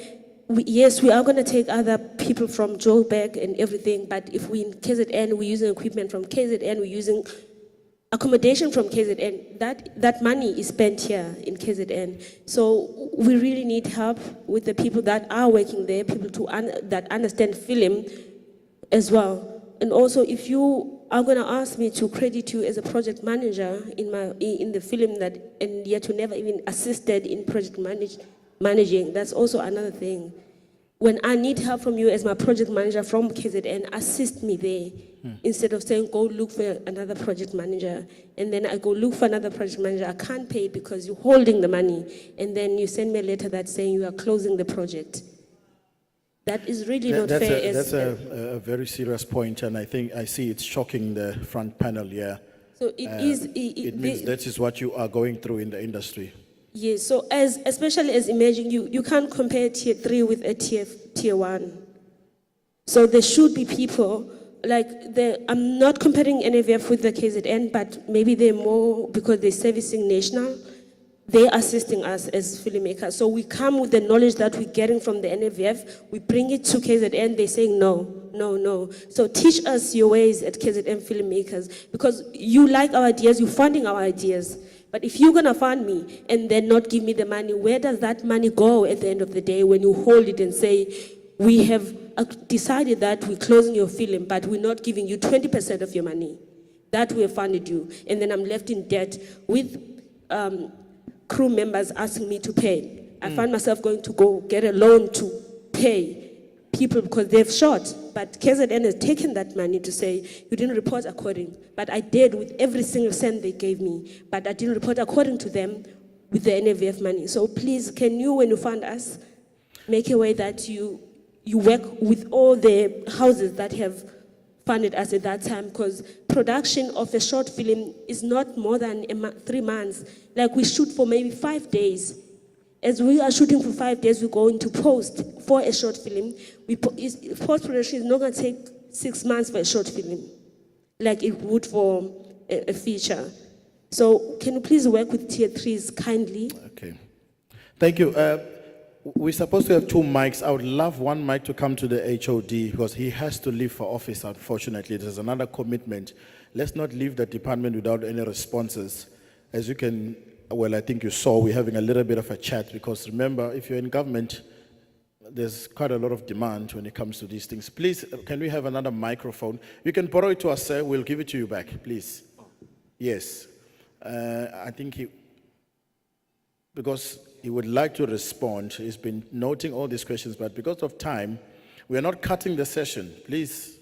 yes, we are going to take other people from Joburg and everything, but if we in KZN, we're using equipment from KZN, we're using accommodation from KZN, that money is spent here in KZN. So we really need help with the people that are working there, people that understand film as well. And also, if you are going to ask me to credit you as a project manager in the film and yet you never even assisted in project managing, that's also another thing. When I need help from you as my project manager from KZN, assist me there. Instead of saying, go look for another project manager. And then I go look for another project manager. I can't pay because you're holding the money. And then you send me a letter that's saying you are closing the project. That is really not fair. That's a very serious point, and I think I see it's shocking the front panel here. So it means that is what you are going through in the industry. Yes, so especially as emerging, you can't compare tier 3 with a tier 1. So there should be people, I'm not comparing NAVF with the KZN, but maybe they're more, because they're servicing national, they're assisting us as filmmakers. So we come with the knowledge that we're getting from the NAVF, we bring it to KZN, they're saying no. So teach us your ways at KZN Filmmakers, because you like our ideas, you're funding our ideas. But if you're going to fund me and then not give me the money, where does that money go at the end of the day when you hold it and say, we have decided that we're closing your film, but we're not giving you 20% of your money that we have funded you. And then I'm left in debt with crew members asking me to pay. I find myself going to go get a loan to pay people because they've shot. But KZN has taken that money to say, you didn't report according. But I did with every single cent they gave me. But I didn't report according to them with the NAVF money. So please, can you, when you fund us, make a way that you you work with all the houses that have funded us at that time, because production of a short film is not more than 3 months. Like we shoot for maybe 5 days. As we are shooting for 5 days, we go into post for a short film. Post-production is not going to take 6 months for a short film, like it would for a feature. So can you please work with tier 3s kindly? Okay. Thank you. We're supposed to have 2 mics. I would love one mic to come to the HOD because he has to leave for office, unfortunately. There's another commitment. Let's not leave the department without any responses. As you can, well, I think you saw, we're having a little bit of a chat because remember, if you're in government, there's quite a lot of demand when it comes to these things. Please, can we have another microphone? You can borrow it to us, sir. We'll give it to you back, please. Yes. I think because he would like to respond. He's been noting all these questions, but because of time, we are not cutting the session. Please,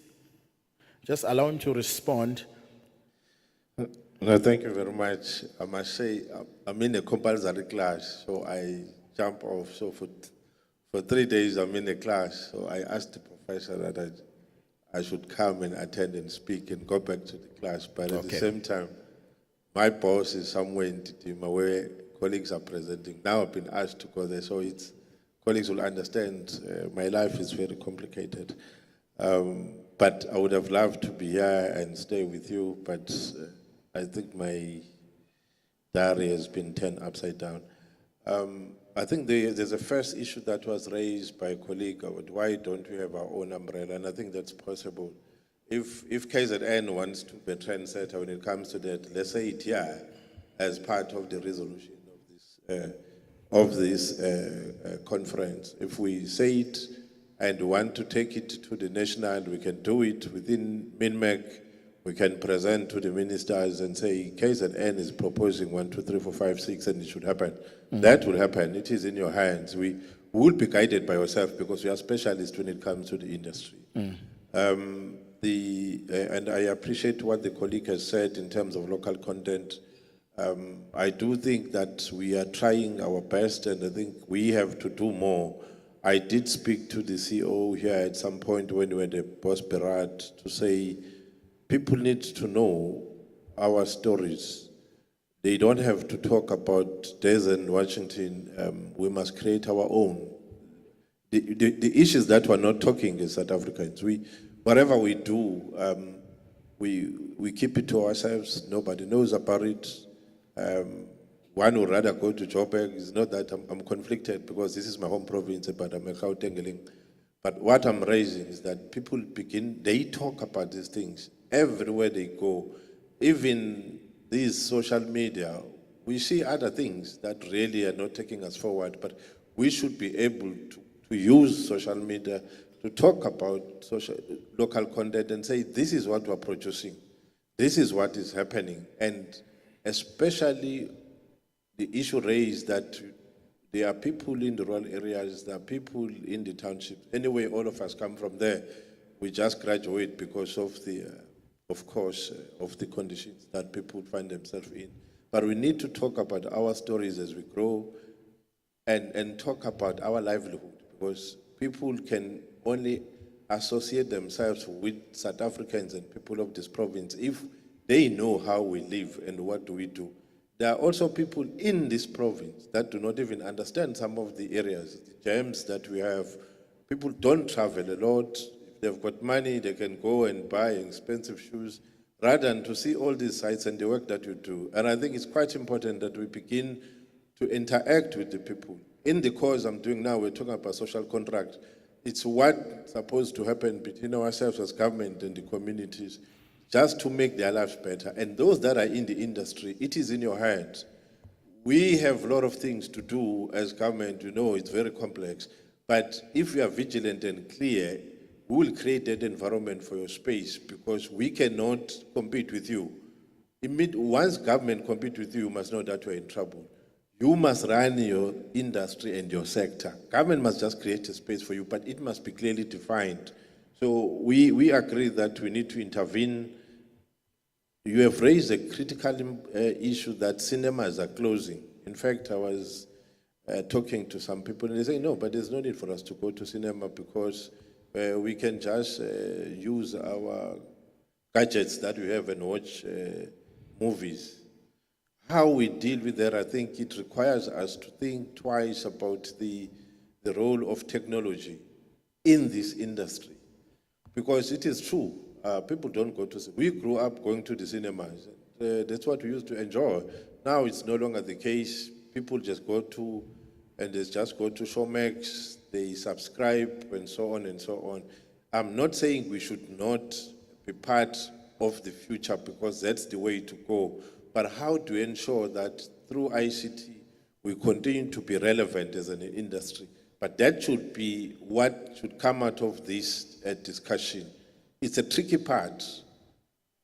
just allow him to respond. No, thank you very much. I must say, I'm in a compulsory class, so I jump off. So for 3 days, I'm in a class. So I asked the professor that I should come and attend and speak and go back to the class. But at the same time, my boss is somewhere in Titima where colleagues are presenting. Now I've been asked to go there, so colleagues will understand. My life is very complicated. But I would have loved to be here and stay with you, but I think my diary has been turned upside down. I think there's a first issue that was raised by a colleague about why don't we have our own umbrella, and I think that's possible. If KZN wants to be a trendsetter when it comes to that, let's say it here as part of the resolution of this conference. If we say it and want to take it to the national, we can do it within MINMEC. We can present to the ministers and say KZN is proposing 1, 2, 3, 4, 5, 6, and it should happen. That will happen. It is in your hands. We will be guided by yourself because we are specialists when it comes to the industry. And I appreciate what the colleague has said in terms of local content. I do think that we are trying our best, and I think we have to do more. I did speak to the CEO here at some point when we had a boss Berat to say people need to know our stories. They don't have to talk about Desert Washington. We must create our own. The issues that we're not talking as South Africans, whatever we do, we keep it to ourselves. Nobody knows about it. One would rather go to Joburg. It's not that I'm conflicted because this is my home province, but I'm a Gautengeling. But what I'm raising is that people they talk about these things everywhere they go. Even these social media, we see other things that really are not taking us forward, but we should be able to use social media to talk about local content and say, this is what we're producing. This is what is happening. And especially the issue raised that there are people in the rural areas, there are people in the townships. Anyway, all of us come from there. We just graduate because of of the conditions that people find themselves in. But we need to talk about our stories as we grow and talk about our livelihood, because people can only associate themselves with South Africans and people of this province if they know how we live and what do we do. There are also people in this province that do not even understand some of the areas, the gems that we have. People don't travel a lot. If they've got money, they can go and buy expensive shoes rather than to see all these sites and the work that you do. And I think it's quite important that we begin to interact with the people. In the course I'm doing now, we're talking about social contract. It's what's supposed to happen between ourselves as government and the communities, just to make their lives better. And those that are in the industry, it is in your hands. We have a lot of things to do as government, it's very complex. But if we are vigilant and clear, we will create that environment for your space, because we cannot compete with you. Once government competes with you, you must know that you're in trouble. You must run your industry and your sector. Government must just create a space for you, but it must be clearly defined. So we agree that we need to intervene. You have raised a critical issue that cinemas are closing. In fact, I was talking to some people, and they say, no, but there's no need for us to go to cinema because we can just use our gadgets that we have and watch movies. How we deal with that, I think it requires us to think twice about the role of technology in this industry. Because it is true, people don't go to, we grew up going to the cinemas. That's what we used to enjoy. Now it's no longer the case. People just go to, and they just go to Showmax, they subscribe, and so on and so on. I'm not saying we should not be part of the future because that's the way to go. But how do we ensure that through ICT, we continue to be relevant as an industry? But that should be what should come out of this discussion. It's a tricky part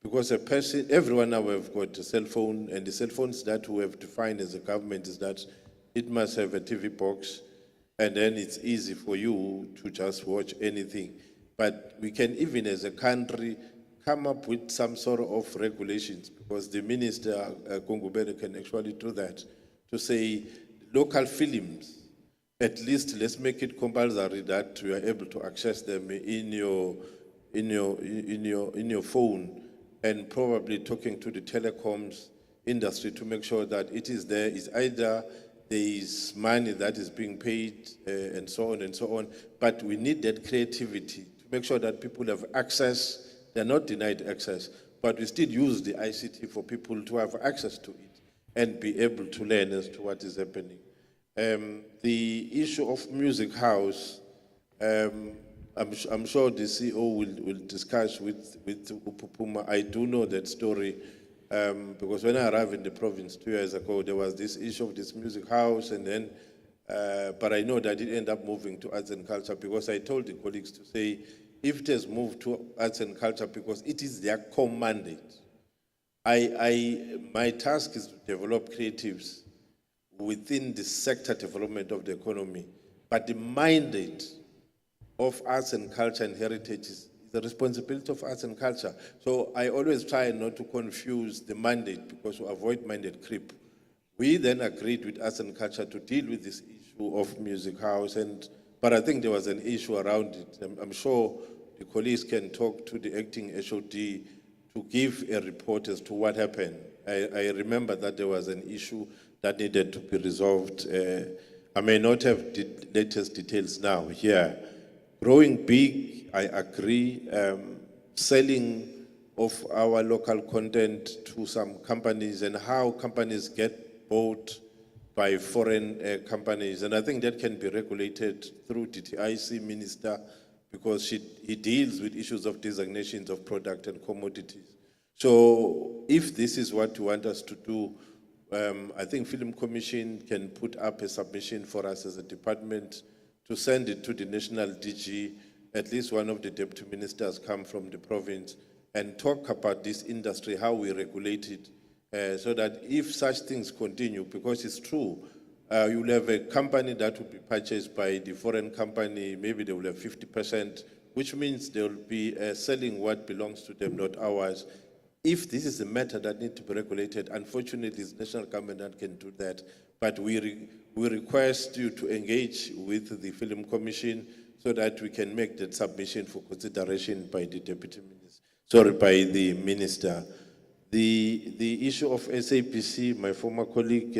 because a person, everyone now have got a cell phone, and the cell phones that we have defined as a government is that it must have a TV box, and then it's easy for you to just watch anything. But we can even as a country come up with some sort of regulations, because the minister, Kongubere, can actually do that, to say local films, at least let's make it compulsory that you are able to access them in your phone, and probably talking to the telecoms industry to make sure that it is there. It's either there is money that is being paid and so on and so on, but we need that creativity to make sure that people have access. They're not denied access, but we still use the ICT for people to have access to it and be able to learn as to what is happening. The issue of music house, I'm sure the CEO will discuss with Upupuma. I do know that story because when I arrived in the province 2 years ago, there was this issue of this music house, and then, but I know that it ended up moving to arts and culture, because I told the colleagues to say, if it has moved to arts and culture, because it is their core mandate. My task is to develop creatives within the sector development of the economy, but the mandate of arts and culture and heritage is the responsibility of arts and culture. So I always try not to confuse the mandate, because we avoid mandate creep. We then agreed with arts and culture to deal with this issue of music house, but I think there was an issue around it. I'm sure the colleagues can talk to the acting HOD to give a report as to what happened. I remember that there was an issue that needed to be resolved. I may not have the latest details now here. Growing big, I agree. Selling of our local content to some companies, and how companies get bought by foreign companies. And I think that can be regulated through DTIC minister, because he deals with issues of designations of product and commodities. So if this is what you want us to do, I think Film Commission can put up a submission for us as a department to send it to the national DG. At least one of the deputy ministers come from the province and talk about this industry, how we regulate it, so that if such things continue, because it's true, you will have a company that will be purchased by the foreign company, maybe they will have 50%, which means they will be selling what belongs to them, not ours. If this is a matter that needs to be regulated, unfortunately, it's national government that can do that. But we request you to engage with the Film Commission so that we can make that submission for consideration by the deputy minister, by the minister. The issue of SAPC, my former colleague,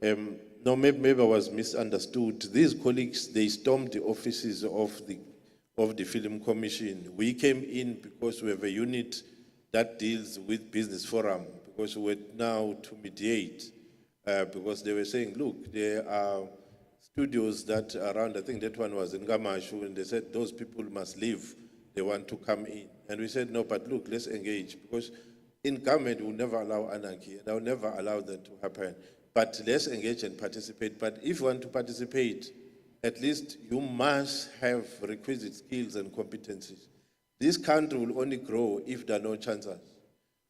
no, maybe I was misunderstood. These colleagues, they stormed the offices of the Film Commission. We came in because we have a unit that deals with business forum, because we were now to mediate, because they were saying, look, there are studios that are around, I think that one was in Gamashu, and they said those people must leave, they want to come in. And we said, no, but look, let's engage, because in government we will never allow anarchy, and I will never allow that to happen. But let's engage and participate. But if you want to participate, at least you must have requisite skills and competencies. This country will only grow if there are no chances.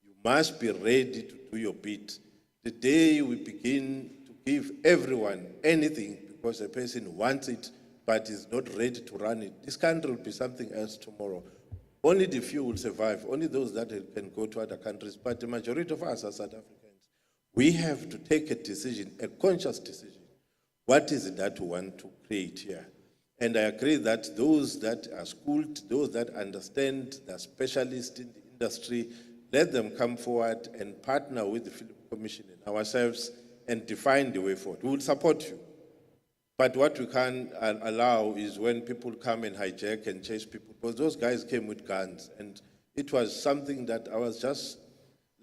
You must be ready to do your bit. The day we begin to give everyone anything because a person wants it but is not ready to run it, this country will be something else tomorrow. Only the few will survive, only those that can go to other countries. But the majority of us are South Africans. We have to take a decision, a conscious decision. what is it that we want to create here? And I agree that those that are schooled, those that understand, the specialists in the industry, let them come forward and partner with the Film Commission and ourselves and define the way forward. We will support you. But what we can't allow is when people come and hijack and chase people, because those guys came with guns, and it was something that I was just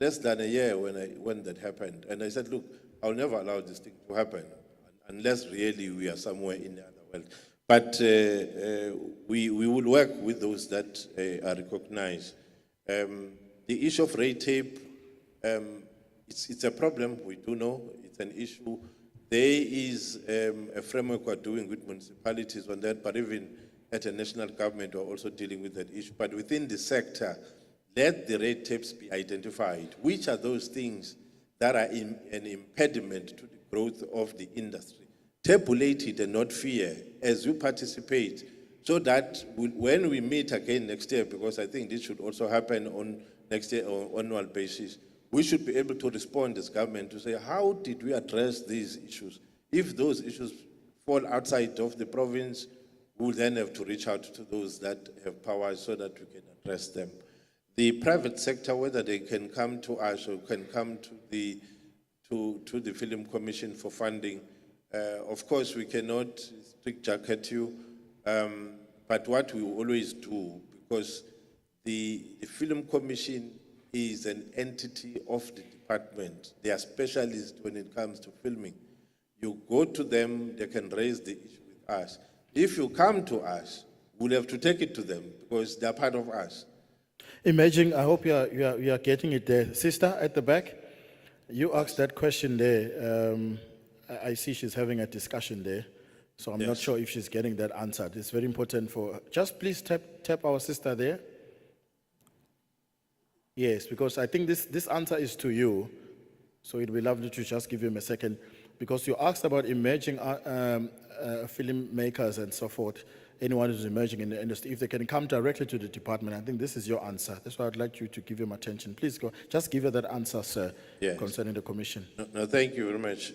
less than a year when that happened. And I said, look, I'll never allow this thing to happen unless really we are somewhere in the other world. But we will work with those that are recognized. The issue of red tape, it's a problem, we do know, it's an issue. There is a framework we're doing with municipalities on that, but even at a national government, we're also dealing with that issue. But within the sector, let the red tapes be identified. Which are those things that are an impediment to the growth of the industry? Tabulate it and not fear as you participate, so that when we meet again next year, because I think this should also happen on next year on an annual basis, we should be able to respond as government to say, how did we address these issues? If those issues fall outside of the province, we will then have to reach out to those that have power so that we can address them. The private sector, whether they can come to us or can come to the Film Commission for funding, of course we cannot straitjacket you, but what we always do, because the Film Commission is an entity of the department. They are specialists when it comes to filming. You go to them, they can raise the issue with us. If you come to us, we'll have to take it to them because they're part of us. Imagine, I hope you are getting it there. Sister at the back, you asked that question there. I see she's having a discussion there, so I'm not sure if she's getting that answered. It's very important for her. Just please tap our sister there. Yes, because I think this answer is to you, so it'd be lovely to just give him a second, because you asked about emerging filmmakers and so forth, anyone who's emerging in the industry, if they can come directly to the department. I think this is your answer. That's why I'd like you to give him attention. Please go, just give her that answer, sir, concerning the commission. No, thank you very much.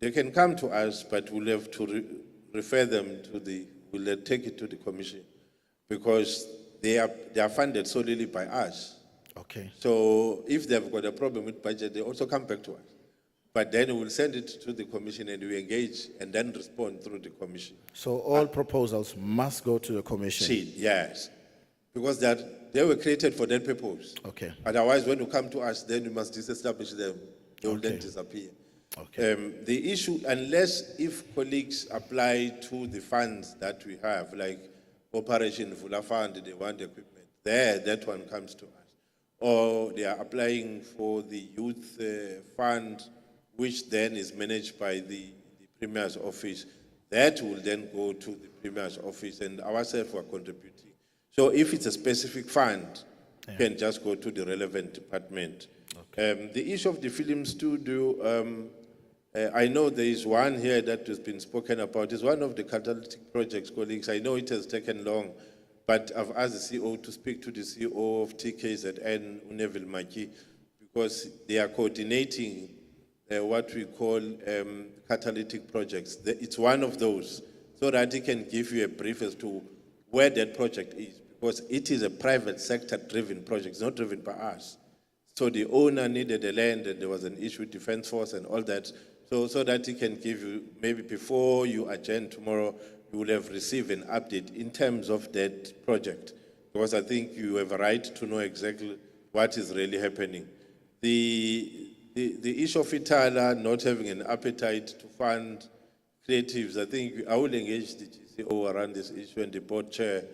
They can come to us, but we'll have to refer them to we'll take it to the commission, because they are funded solely by us. Okay. So if they've got a problem with budget, they also come back to us. But then we'll send it to the commission and we engage and then respond through the commission. So all proposals must go to the commission? Yes. Because they were created for that purpose. Okay. Otherwise, when you come to us, then we must disestablish them. They will then disappear. Okay. The issue, unless if colleagues apply to the funds that we have, like Operation Vula Fund, they want equipment, that one comes to us. Or they are applying for the youth fund, which then is managed by the Premier's office. That will then go to the Premier's office, and ourselves are contributing. So if it's a specific fund, you can just go to the relevant department. Okay. The issue of the film studio, I know there is one here that has been spoken about. It's one of the catalytic projects, colleagues. I know it has taken long, but I've asked the CEO to speak to the CEO of KZN, Neville Maki, because they are coordinating what we call catalytic projects. It's one of those, so that he can give you a brief as to where that project is, because it is a private sector driven project. It's not driven by us. So the owner needed the land, and there was an issue with Defense Force and all that, so that he can give you, maybe before you adjourn tomorrow, you will have received an update in terms of that project, because I think you have a right to know exactly what is really happening. The issue of Itala not having an appetite to fund creatives, I think I will engage the GCO around this issue and the board chair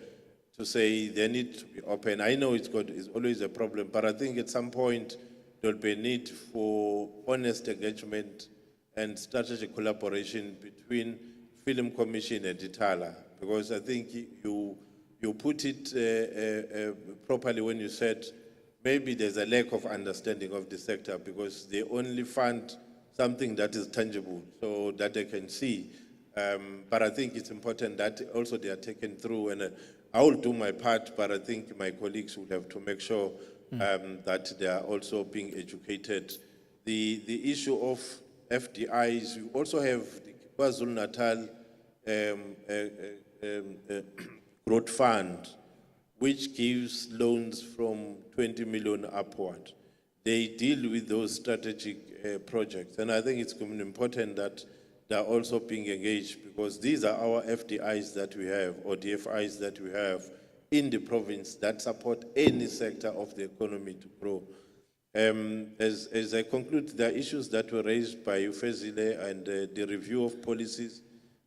to say they need to be open. I know it's always a problem, but I think at some point there will be a need for honest engagement and strategic collaboration between Film Commission and Itala, because I think you put it properly when you said maybe there's a lack of understanding of the sector, because they only fund something that is tangible so that they can see. But I think it's important that also they are taken through, and I will do my part, but I think my colleagues will have to make sure that they are also being educated. The issue of FDIs, you also have KwaZulu-Natal Growth Fund, which gives loans from 20 million upward. They deal with those strategic projects. And I think it's important that they are also being engaged, because these are our FDIs that we have, or DFIs that we have in the province that support any sector of the economy to grow. As I conclude, there are issues that were raised by Ufezile and the review of policies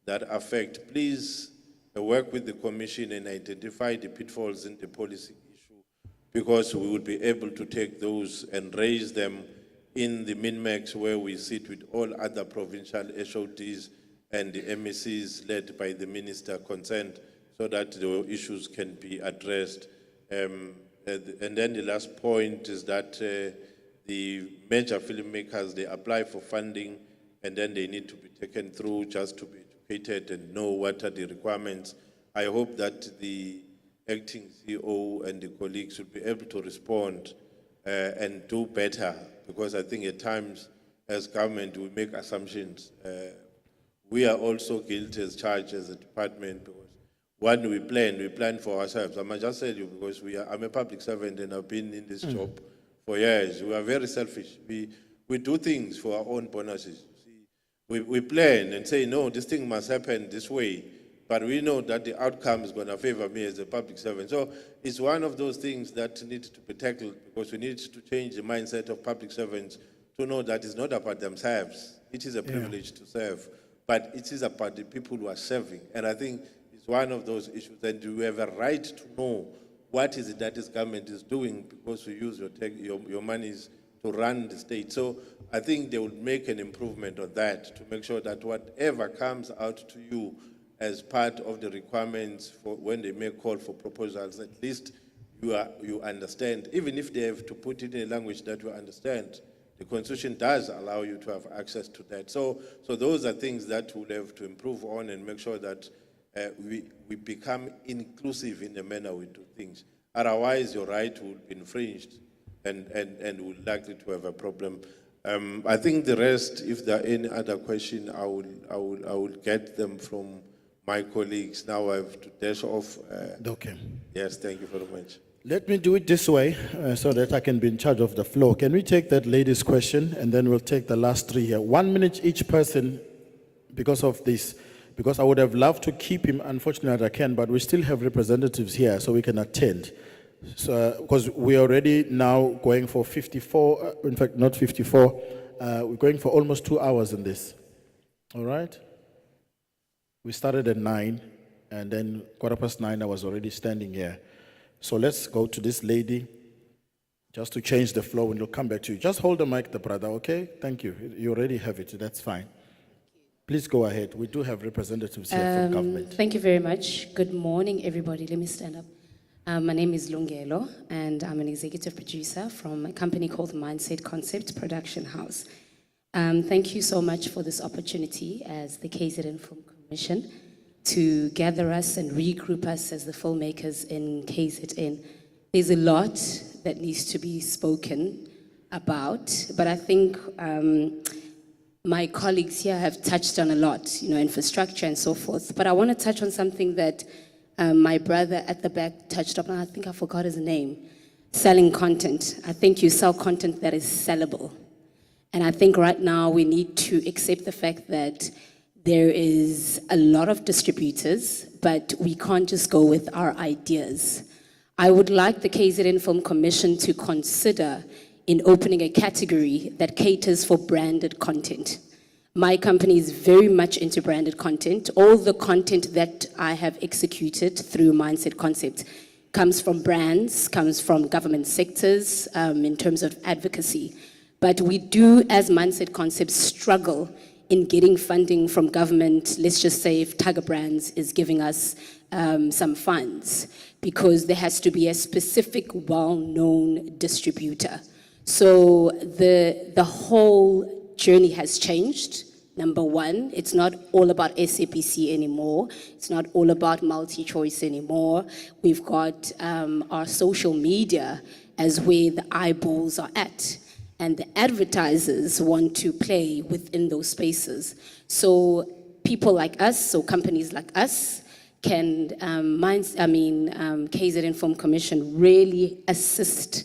that affect. Please work with the Commission and identify the pitfalls in the policy issue, because we will be able to take those and raise them in the MINMAX, where we sit with all other provincial HODs and the MECs led by the minister concerned, so that the issues can be addressed. And then the last point is that the major filmmakers, they apply for funding, and then they need to be taken through just to be educated and know what are the requirements. I hope that the acting CEO and the colleagues will be able to respond and do better, because I think at times as government we make assumptions. We are also guilty as charged as a department, because when we plan for ourselves. I might just tell you, because I'm a public servant and I've been in this job for years. We are very selfish. We do things for our own bonuses. We plan and say, no, this thing must happen this way, but we know that the outcome is going to favor me as a public servant. So it's one of those things that needs to be tackled, because we need to change the mindset of public servants to know that it's not about themselves. It is a privilege to serve, but it is about the people who are serving. And I think it's one of those issues, and you have a right to know what is it that this government is doing, because we use your monies to run the state. So I think they will make an improvement on that, to make sure that whatever comes out to you as part of the requirements for when they make call for proposals, at least you understand, even if they have to put it in a language that you understand. The Constitution does allow you to have access to that. So those are things that we'll have to improve on and make sure that we become inclusive in the manner we do things. Otherwise, your right will be infringed, and we're likely to have a problem. I think the rest, if there are any other questions, I will get them from my colleagues. Now I have to dash off. Okay. Yes, thank you very much. Let me do it this way so that I can be in charge of the floor. Can we take that lady's question, and then we'll take the last three here. 1 minute each person because of this. Because I would have loved to keep him, unfortunately I can, but we still have representatives here so we can attend. So, because we are already now going for 54, in fact not 54, we're going for almost 2 hours in this. All right? We started at 9, and then 9:15 I was already standing here. So let's go to this lady, just to change the flow, and we'll come back to you. Just hold the mic, the brother, okay? Thank you. You already have it, that's fine. Please go ahead. We do have representatives here from government. Thank you very much. Good morning, everybody. Let me stand up. My name is Lungelo, and I'm an executive producer from a company called Mindset Concept Production House. Thank you so much for this opportunity as the KZNFilm Commission to gather us and regroup us as the filmmakers in KZN. There's a lot that needs to be spoken about, but I think my colleagues here have touched on a lot, infrastructure and so forth. But I want to touch on something that my brother at the back touched on. I think I forgot his name. Selling content. I think you sell content that is sellable. And I think right now we need to accept the fact that there is a lot of distributors, but we can't just go with our ideas. I would like the KZNFilm Commission to consider in opening a category that caters for branded content. My company is very much into branded content. All the content that I have executed through Mindset Concept comes from brands, comes from government sectors in terms of advocacy. But we do, as Mindset Concept, struggle in getting funding from government. Let's just say if Tiger Brands is giving us some funds, because there has to be a specific well-known distributor. So the whole journey has changed. Number one, it's not all about SABC anymore. It's not all about multi-choice anymore. We've got our social media as where the eyeballs are at. And the advertisers want to play within those spaces. So people like us, so companies like us, can KZNFilm Commission really assist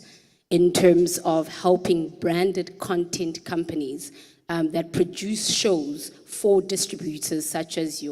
in terms of helping branded content companies that produce shows for distributors such as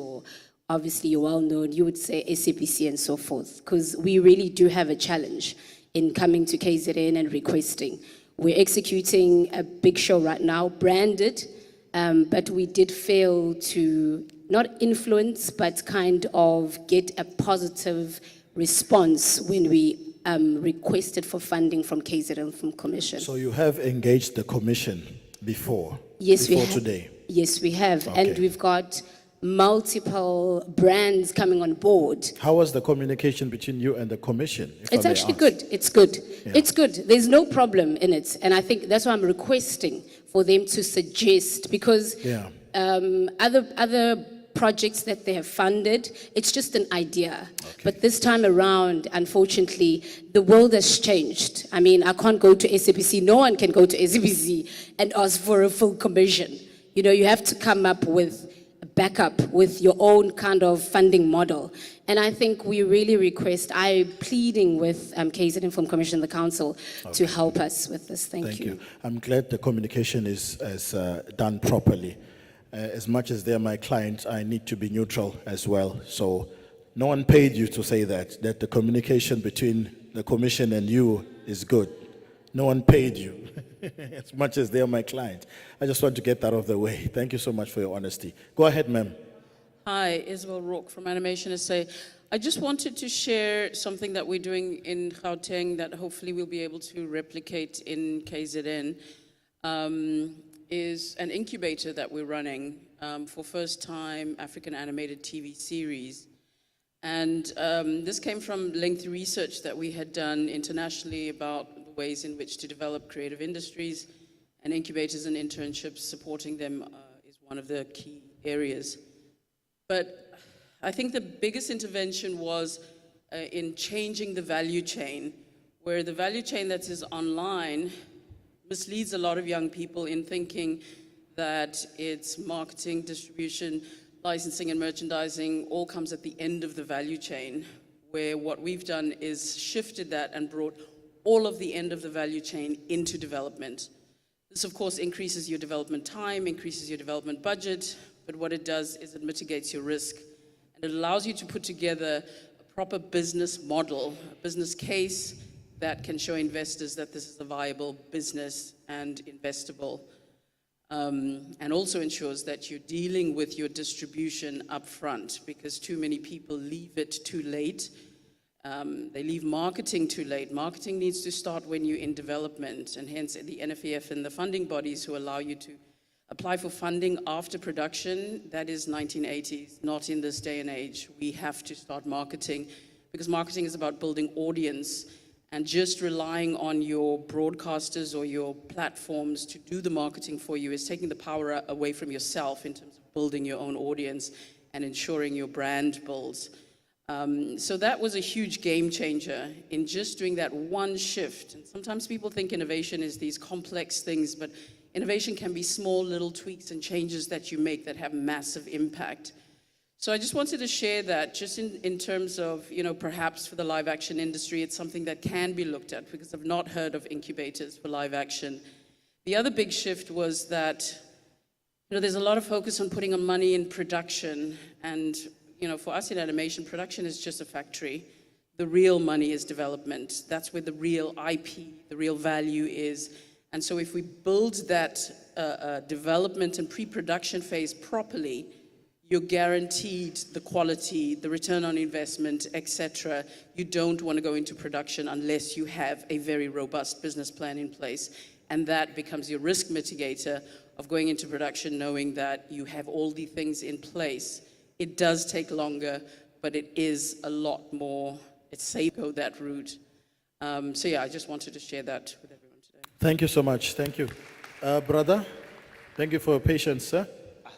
obviously you're well known, you would say SABC and so forth, because we really do have a challenge in coming to KZN and requesting. We're executing a big show right now, branded, but we did fail to not influence, but kind of get a positive response when we requested for funding from KZNFilm Commission. So you have engaged the commission before? Yes, before we have. Today? Yes, we have. Okay. And we've got multiple brands coming on board. How was the communication between you and the commission? It's actually good. It's good. Yeah. It's good. There's no problem in it. And I think that's why I'm requesting for them to suggest, because other projects that they have funded, it's just an idea. Okay. But this time around, unfortunately, the world has changed. I mean, I can't go to SABC. No one can go to SABC and ask for a full commission. You know, you have to come up with a backup with your own kind of funding model. And I think we really request, I'm pleading with KZNFilm Commission, the council, to help us with this. Thank you. I'm glad the communication is done properly. As much as they're my clients, I need to be neutral as well. So no one paid you to say that the communication between the commission and you is good. No one paid you, as much as they're my client. I just want to get that out of the way. Thank you so much for your honesty. Go ahead, ma'am. Hi, Isabel Rourke from Animation SA. I just wanted to share something that we're doing in Gauteng that hopefully we'll be able to replicate in KZN. Is an incubator that we're running for first-time African animated TV series. And this came from lengthy research that we had done internationally about the ways in which to develop creative industries, and incubators and internships, supporting them is one of the key areas. But I think the biggest intervention was in changing the value chain, where the value chain that is online misleads a lot of young people in thinking that it's marketing, distribution, licensing and merchandising all comes at the end of the value chain, where what we've done is shifted that and brought all of the end of the value chain into development. This of course increases your development time, increases your development budget, but what it does is it mitigates your risk, and it allows you to put together a proper business model, a business case that can show investors that this is a viable business and investable, and also ensures that you're dealing with your distribution up front, because too many people leave it too late. They leave marketing too late. Marketing needs to start when you're in development, and hence the NFEF and the funding bodies who allow you to apply for funding after production, that is 1980s, not in this day and age. We have to start marketing, because marketing is about building audience. And just relying on your broadcasters or your platforms to do the marketing for you is taking the power away from yourself in terms of building your own audience and ensuring your brand builds. So that was a huge game changer in just doing that one shift. And sometimes people think innovation is these complex things, but innovation can be small little tweaks and changes that you make that have massive impact. So I just wanted to share that just in terms of, you know, perhaps for the live action industry, it's something that can be looked at, because I've not heard of incubators for live action. The other big shift was that, you know, there's a lot of focus on putting on money in production. And, you know, for us in animation, production is just a factory. The real money is development. That's where the real IP, the real value is. And so if we build that development and pre-production phase properly, you're guaranteed the quality, the return on investment, etc. You don't want to go into production unless you have a very robust business plan in place. And that becomes your risk mitigator of going into production knowing that you have all the things in place. It does take longer, but it is a lot more, it's safe to go that route. So yeah, I just wanted to share that with everyone today. Thank you so much. Thank you. Brother, thank you for your patience, sir.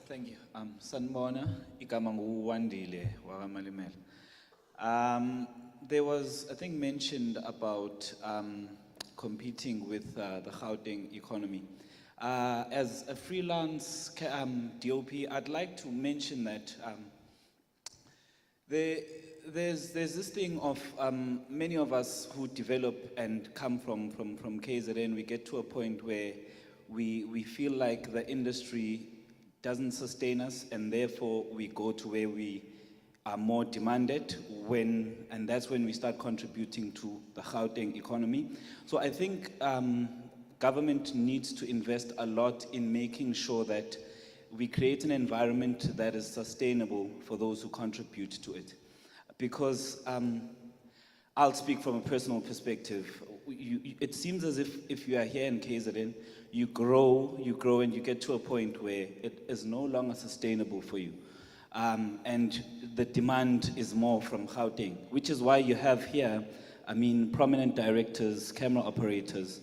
Thank you. Sanbona, ikamangu wandile wakamalimela. There was, I think, mentioned about competing with the Gauteng economy. As a freelance DOP, I'd like to mention that there's this thing of many of us who develop and come from KZN, we get to a point where we feel like the industry doesn't sustain us, and therefore we go to where we are more demanded, and that's when we start contributing to the Gauteng economy. So I think government needs to invest a lot in making sure that we create an environment that is sustainable for those who contribute to it. Because I'll speak from a personal perspective. It seems as if you are here in KZN, you grow, and you get to a point where it is no longer sustainable for you. And the demand is more from Gauteng, which is why you have here, prominent directors, camera operators,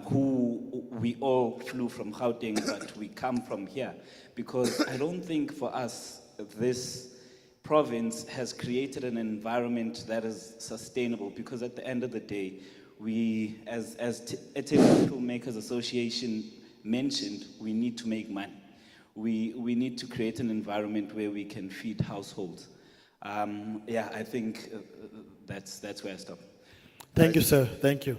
who we all flew from Gauteng, but we come from here. Because I don't think for us, this province has created an environment that is sustainable, because at the end of the day, we, as Attendees Filmmakers Association mentioned, we need to make money. We need to create an environment where we can feed households. I think that's where I stop. Thank you, sir. Thank you.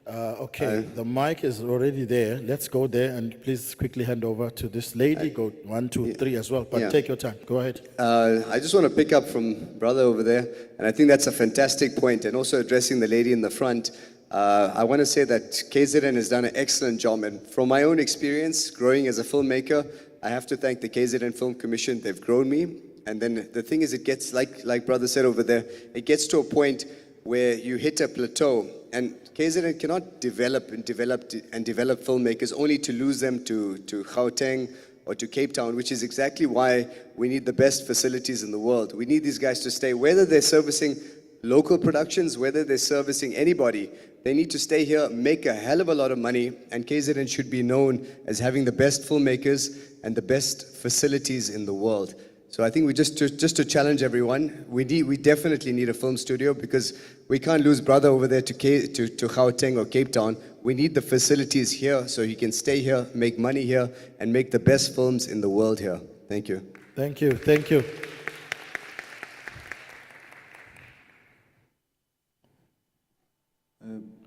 Okay, the mic is already there. Let's go there, and please quickly hand over to this lady. Go 1, 2, 3 as well, but take your time. Go ahead. I just want to pick up from brother over there, and I think that's a fantastic point, and also addressing the lady in the front. I want to say that KZN has done an excellent job, and from my own experience growing as a filmmaker, I have to thank the KZN Film Commission. They've grown me, and then the thing is, it gets, like brother said over there, it gets to a point where you hit a plateau, and KZN cannot develop filmmakers only to lose them to Gauteng or to Cape Town, which is exactly why we need the best facilities in the world. We need these guys to stay, whether they're servicing local productions, whether they're servicing anybody, they need to stay here, make a hell of a lot of money, and KZN should be known as having the best filmmakers and the best facilities in the world. So I think we just to challenge everyone, we definitely need a film studio, because we can't lose brother over there to Gauteng or Cape Town. We need the facilities here so he can stay here, make money here, and make the best films in the world here. Thank you. Thank you. Thank you.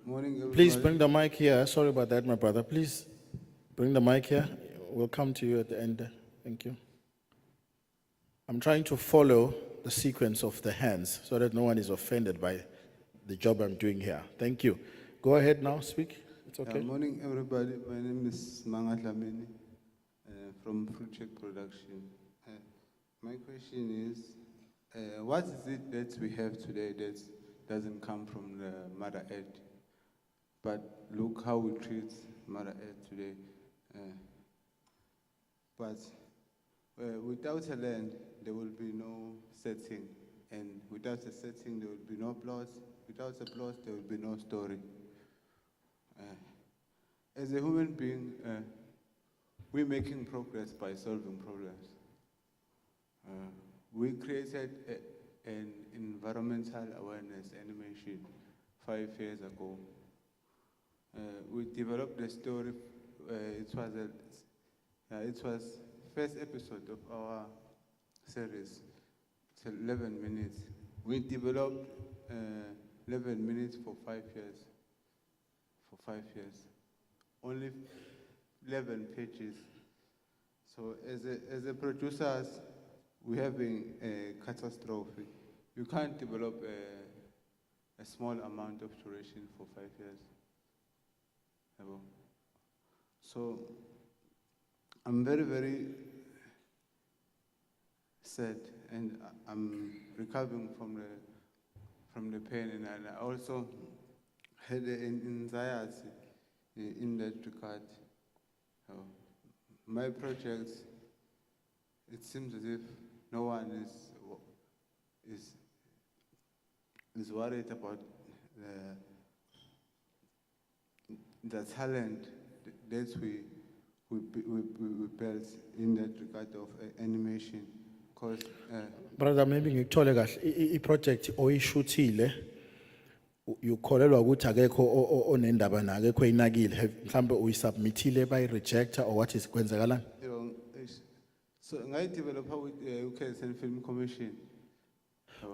Morning, everybody. Please bring the mic here. Sorry about that, my brother. Please bring the mic here. We'll come to you at the end. Thank you. I'm trying to follow the sequence of the hands so that no one is offended by the job I'm doing here. Thank you. Go ahead now, speak. It's okay. Morning, everybody. My name is Manga Dlamini from Fruit Check Production. My question is, what is it that we have today that doesn't come from the Mother Earth? But look how we treat Mother Earth today. But without a land, there will be no setting. And without a setting, there will be no plot. Without a plot, there will be no story. As a human being, we're making progress by solving problems. We created an environmental awareness animation 5 years ago. We developed the story. It was first episode of our series. It's 11 minutes. We developed 11 minutes for 5 years. For 5 years, only 11 pages. So as a producers, we're having a catastrophe. You can't develop a small amount of duration for 5 years. So I'm very, very sad, and I'm recovering from the pain, and I also had an anxiety in that regard. My projects, it seems as if no one is worried about the talent that we built in that regard of animation. Because brother, maybe ngikuthole kahle i-project oyishuthile ukholelwa ukuthi akekho onendaba na akekho inakile mhlambe uyisubmithile by rejector or what is kwenzakalana? So I develop with KZNFilm Commission.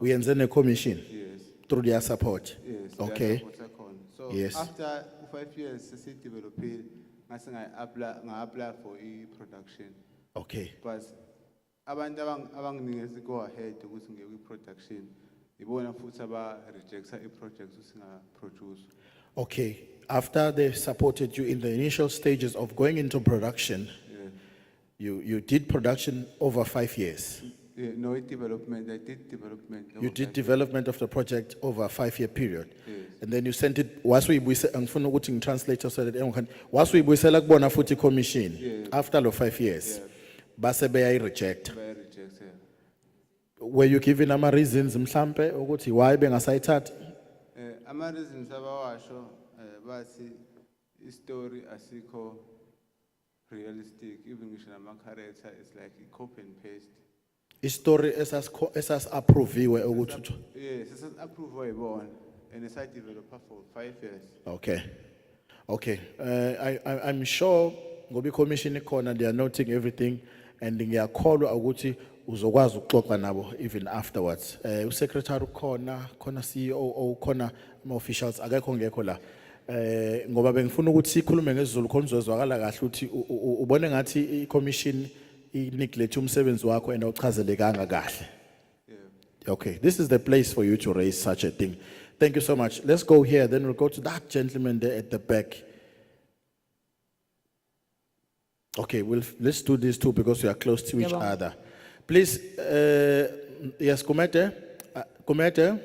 Uyenze ne commission Yes. through their support. Yes. Okay. So Yes. after 5 years, I developed. I apply for a production. Okay. But abantu abanginikeza go ahead ukuthi ngiye production. Ibona futhi aba rejecta a project usinga produce. Okay. After they supported you in the initial stages of going into production, you did production over 5 years. Yeah, no development. I did development. You did development of the project over a 5-year period. Yes. And then you sent it, was we angifuna ukuthi ngitranslate so that was we buyisela kubona futhi commission Yeah. after the 5 years. Yeah. Base beya reject. By reject, yeah. Were you given ama reasons mhlambe ukuthi why bengasayithatha? Ama reasons abawasho bathi story asikho realistic, even ngisho nama character is like a copy and paste. Story esas approviwe ukuthi. Yes, it's approved by one, and it's a developer for 5 years. Okay. Okay. I'm sure ngoba commission ikhona, they are noting everything and ngiyakholwa ukuthi uzokwazi ukuxoxa nabo even afterwards. Secretary khona CEO khona ama officials akekho ngekho la. Ngoba bengifuna ukuthi sikhulume ngesiZulu khona uzozwakala kahle ukuthi ubone ngathi I commission I neglect umsebenzi wakho and awuchazelekanga kahle. Okay, this is the place for you to raise such a thing. Thank you so much. Let's go here, then we'll go to that gentleman there at the back. Okay, let's do these two because we are close to each other. Please, yes, Kumete. Kumete,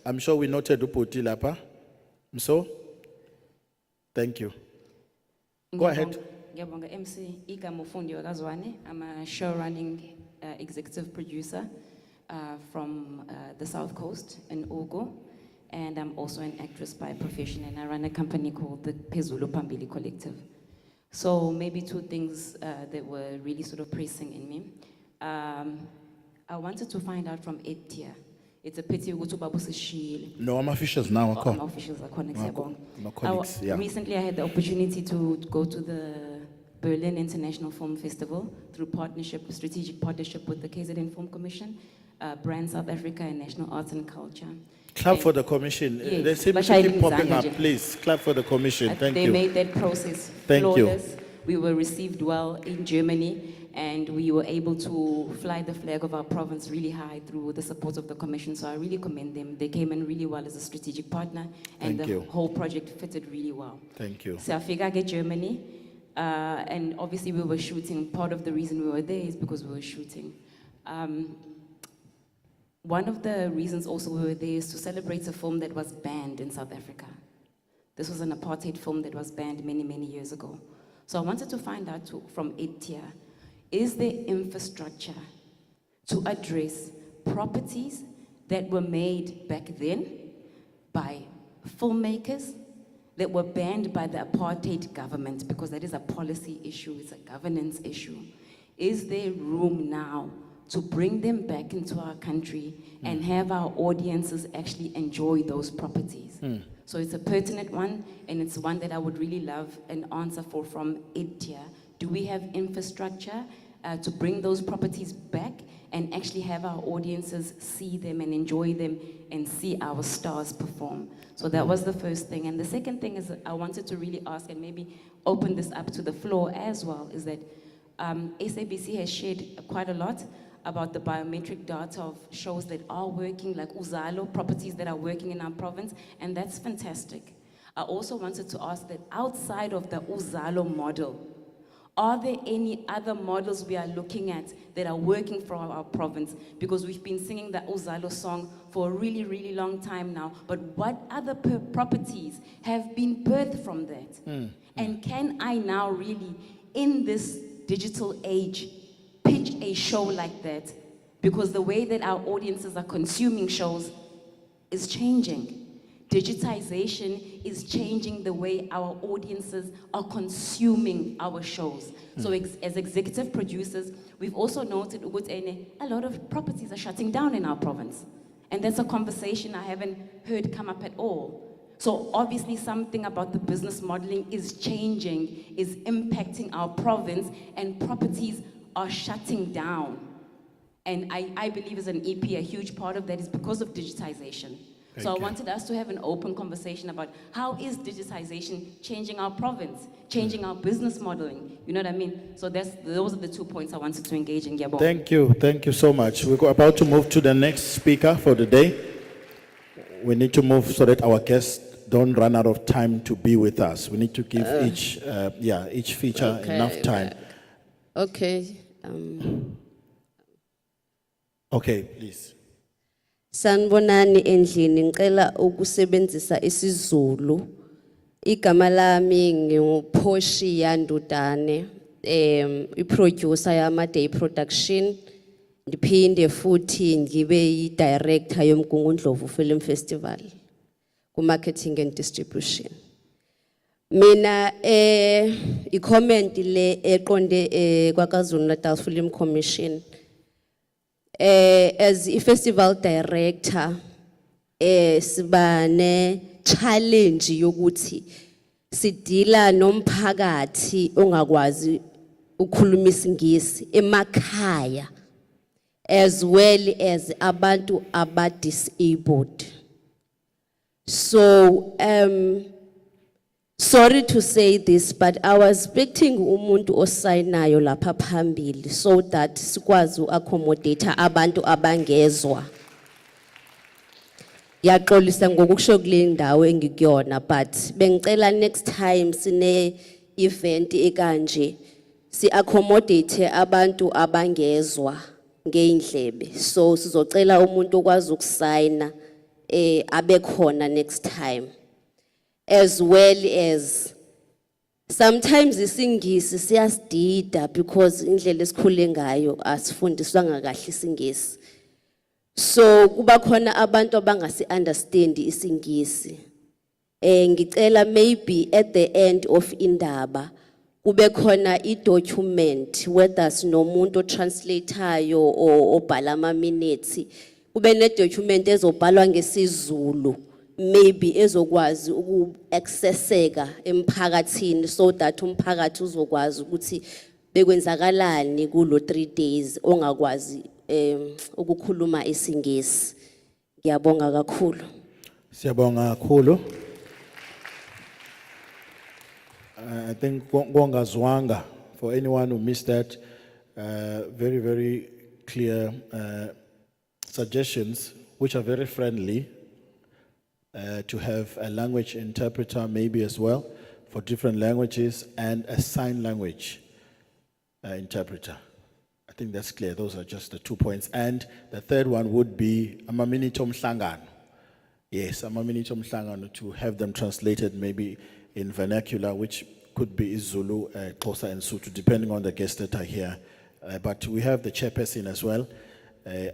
I'm sure we noted Uputi Lapa. So, thank you. Go ahead. Ngiyabonga MC Igama Fundi wakazwane. I'm a show running executive producer from the South Coast in Ogo, and I'm also an actress by profession, and I run a company called the Pezulu Pambili Collective. So maybe two things that were really sort of pressing in me. I wanted to find out from Etia. It's a pity ukuthi ubaba usishiyile. No, I'm officials now. I'm officials akhona ngiyabonga. My colleagues, yeah. Recently I had the opportunity to go to the Berlin International Film Festival through strategic partnership with the KZNFilm Commission, Brand South Africa and National Arts and Culture. Clap for the commission. Yes, They seem to keep popping up. Please, clap for the commission. Thank you. They made that process flawless. We were received well in Germany, and we were able to fly the flag of our province really high through the support of the commission. So I really commend them. They came in really well as a strategic partner, and the whole project fitted really well. Thank you. So I figured I get Germany, and obviously we were shooting. Part of the reason we were there is because we were shooting. One of the reasons also we were there is to celebrate a film that was banned in South Africa. This was an apartheid film that was banned many, many years ago. So I wanted to find out from Etia, is there infrastructure to address properties that were made back then by filmmakers that were banned by the apartheid government, because that is a policy issue, it's a governance issue. Is there room now to bring them back into our country and have our audiences actually enjoy those properties? So it's a pertinent one, and it's one that I would really love an answer for from Etia. Do we have infrastructure to bring those properties back and actually have our audiences see them and enjoy them and see our stars perform? So that was the first thing. And the second thing is I wanted to really ask, and maybe open this up to the floor as well, is that SABC has shared quite a lot about the biometric data of shows that are working, like Uzalo, properties that are working in our province, and that's fantastic. I also wanted to ask that outside of the Uzalo model, are there any other models we are looking at that are working for our province? Because we've been singing the Uzalo song for a really, really long time now, but what other properties have been birthed from that? And can I now really, in this digital age, pitch a show like that? Because the way that our audiences are consuming shows is changing. Digitization is changing the way our audiences are consuming our shows. So as executive producers, we've also noted a lot of properties are shutting down in our province. And that's a conversation I haven't heard come up at all. So obviously something about the business modeling is changing, is impacting our province, and properties are shutting down. And I believe as an EP, a huge part of that is because of digitization. So I wanted us to have an open conversation about how is digitization changing our province, changing our business modeling, you know what I mean? So those are the 2 points I wanted to engage in. Thank you so much. We're about to move to the next speaker for the day. We need to move so that our guests don't run out of time to be with us. We need to give each feature enough time. Okay. Okay, please. Sanibonani endlini ngicela ukusebenzisa isiZulu. Igama lami nginguPortia Ndudane, iproducer yama Day Production. Ndiphinde futhi ngibe i-director yomGungundlovu Film Festival ku marketing and distribution. Mina i-comment le eqonde kwaZulu-Natal Film Commission. As a festival director, sibane challenge yokuthi sidila nomphakathi ongakwazi ukukhuluma isingisi emakhaya, as well as abantu aba-disabled. So, sorry to say this, but I was expecting umuntu osayinayo lapha phambili so that sikwazi accommodate abantu abangezwa. Yaxolisa ngokusho kule ndawo engikuyona, but bengicela next time sine event ekanje si accommodate abantu abangezwa ngeindlebe. So sizocela umuntu okwazi ukusayina abe khona next time. As well as sometimes isingisi siyasidida because indlela esikhule ngayo asifundiswanga kahle isingisi. So kuba khona abantu abangasi understand isingisi. Ngicela maybe at the end of indaba kube khona i-document, whether sinomuntu translator or obhala ama minutes, kube ne document ezobhalwa ngesizulu. Maybe ezokwazi uku-accesseka emphakathini so that umphakathi uzokwazi ukuthi bekwenzakalani kulo 3 days ongakwazi ukukhuluma isingisi. Ngiyabonga kakhulu. Siyabonga kakhulu. I think kongazwanga, for anyone who missed that, very, very clear suggestions which are very friendly. To have a language interpreter maybe as well for different languages and a sign language interpreter. I think that's clear. Those are just the 2 points. And the third one would be amaminitho mhlangano. Yes, amaminitho mhlangano, to have them translated maybe in vernacular, which could be Zulu, Xhosa and Sotho, depending on the guests that are here. But we have the chairperson as well.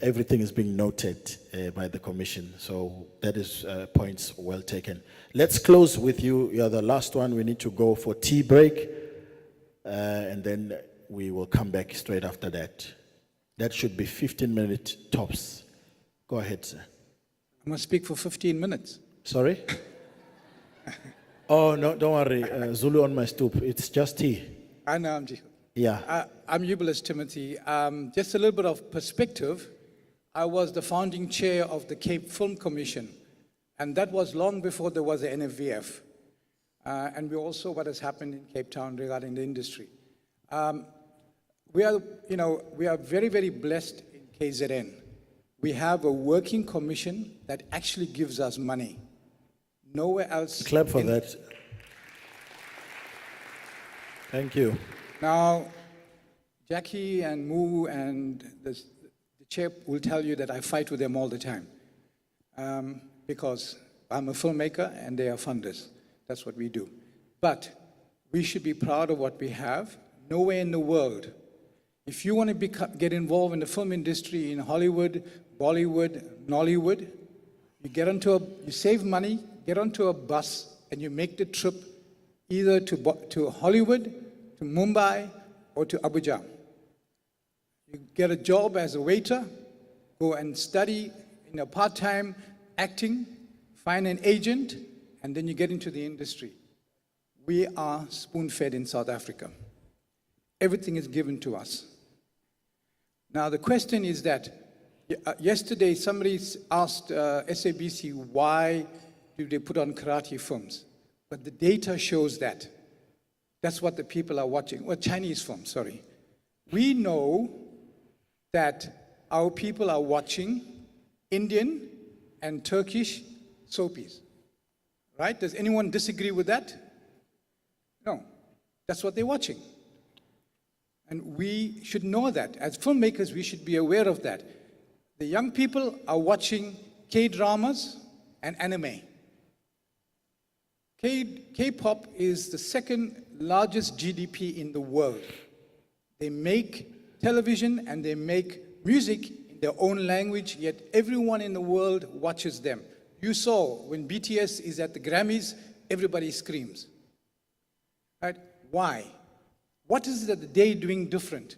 Everything is being noted by the commission, so that is points well taken. Let's close with you. You're the last one. We need to go for tea break, and then we will come back straight after that. That should be 15-minute tops. Go ahead, sir. I must speak for 15 minutes. Sorry? Oh, no, don't worry. Zulu on my stoop. It's just tea. I know, Yeah. I'm Jubilus Timothy. Just a little bit of perspective. I was the founding chair of the Cape Film Commission, and that was long before there was an NFVF. And we also what has happened in Cape Town regarding the industry. We are very, very blessed in KZN. We have a working commission that actually gives us money. Nowhere else. Clap for that. Thank you. Now, Jackie and Moo and the chair will tell you that I fight with them all the time because I'm a filmmaker and they are funders. That's what we do. But we should be proud of what we have. Nowhere in the world, if you want to get involved in the film industry in Hollywood, Bollywood, Nollywood, you save money, get onto a bus, and you make the trip either to Hollywood, to Mumbai, or to Abuja. You get a job as a waiter, go and study part-time acting, find an agent, and then you get into the industry. We are spoon-fed in South Africa. Everything is given to us. Now the question is that, yesterday somebody asked SABC why do they put on karate films? But the data shows that. That's what the people are watching. Well, Chinese films, sorry. We know that our people are watching Indian and Turkish soapies. Right? Does anyone disagree with that? No. That's what they're watching. And we should know that. As filmmakers, we should be aware of that. The young people are watching K-dramas and anime. K-pop is the second largest GDP in the world. They make television and they make music in their own language, yet everyone in the world watches them. You saw when BTS is at the Grammys, everybody screams. Right? Why? What is it that they're doing different?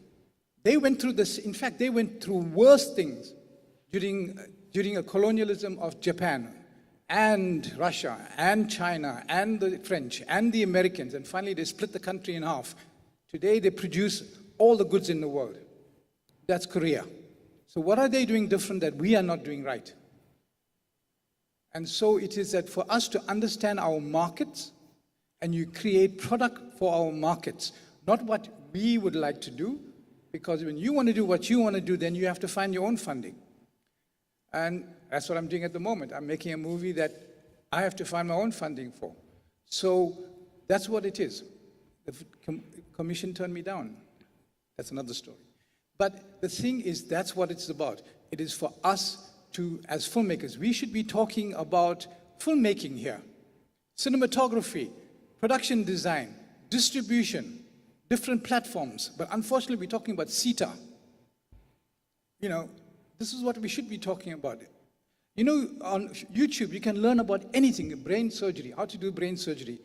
They went through this, in fact, they went through worse things during a colonialism of Japan and Russia and China and the French and the Americans, and finally they split the country in half. Today they produce all the goods in the world. That's Korea. So what are they doing different that we are not doing right? And so it is that for us to understand our markets, and you create product for our markets, not what we would like to do, because when you want to do what you want to do, then you have to find your own funding. And that's what I'm doing at the moment. I'm making a movie that I have to find my own funding for. So that's what it is. The commission turned me down. That's another story. But the thing is, that's what it's about. It is for us to, as filmmakers, we should be talking about filmmaking here. Cinematography, production design, distribution, different platforms. But unfortunately, we're talking about CETA. You know, this is what we should be talking about. You know, on YouTube, you can learn about anything, brain surgery, how to do brain surgery.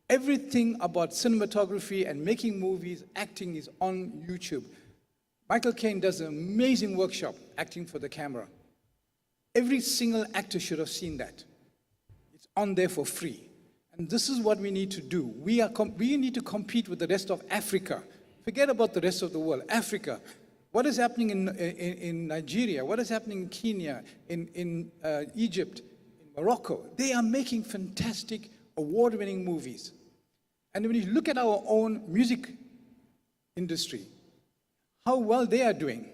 Everything about cinematography and making movies, acting is on YouTube. Michael Caine does an amazing workshop, acting for the camera. Every single actor should have seen that. It's on there for free. And this is what we need to do. We need to compete with the rest of Africa. Forget about the rest of the world. Africa. What is happening in Nigeria? What is happening in Kenya, in Egypt, in Morocco? They are making fantastic, award-winning movies. And when you look at our own music industry, how well they are doing,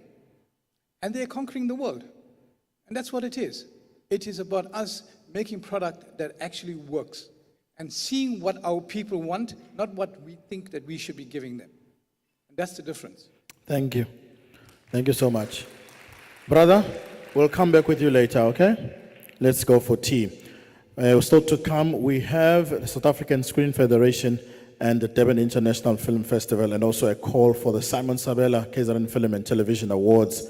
and they're conquering the world. And that's what it is. It is about us making product that actually works and seeing what our people want, not what we think that we should be giving them. And that's the difference. Thank you. Thank you so much. Brother, we'll come back with you later, okay? Let's go for tea. Still to come, we have the South African Screen Federation and the Durban International Film Festival, and also a call for the Simon Sabela KZNFilm and Television Awards,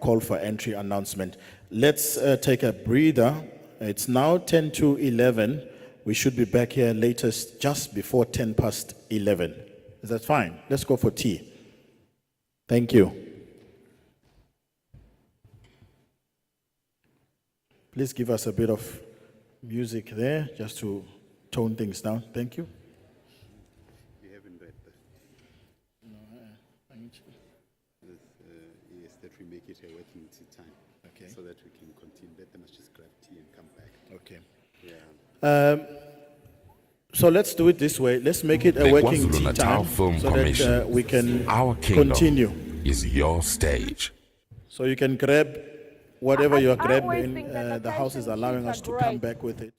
call for entry announcement. Let's take a breather. It's now 10 to 11. We should be back here latest just before 10 past 11. Is that fine? Let's go for tea. Thank you. Please give us a bit of music there just to tone things down. Thank you. You haven't read that. No, yes, that we make it a working tea time. Okay. So that we can continue. Let them just grab tea and come back. Okay. Yeah. So let's do it this way. Let's make it a working tea KwaZulu-Natal time Film so Commission. that we can Our kingdom continue. is your stage. So you can grab whatever you are grabbing. The house is allowing us to come back with it.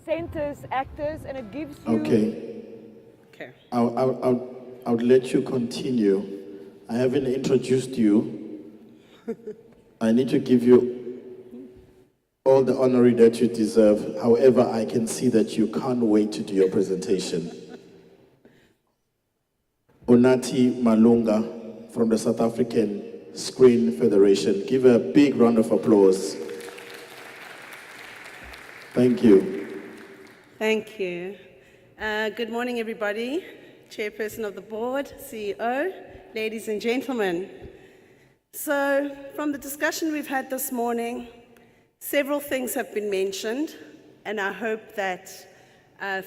centers actors and it gives you... Okay. I would let you continue. I haven't introduced you. I need to give you all the honor that you deserve. However, I can see that you can't wait to do your presentation. Onati Malunga from the South African Screen Federation. Give her a big round of applause. Thank you. Thank you. Good morning, everybody. Chairperson of the board, CEO, ladies and gentlemen. So, from the discussion we've had this morning, several things have been mentioned, and I hope that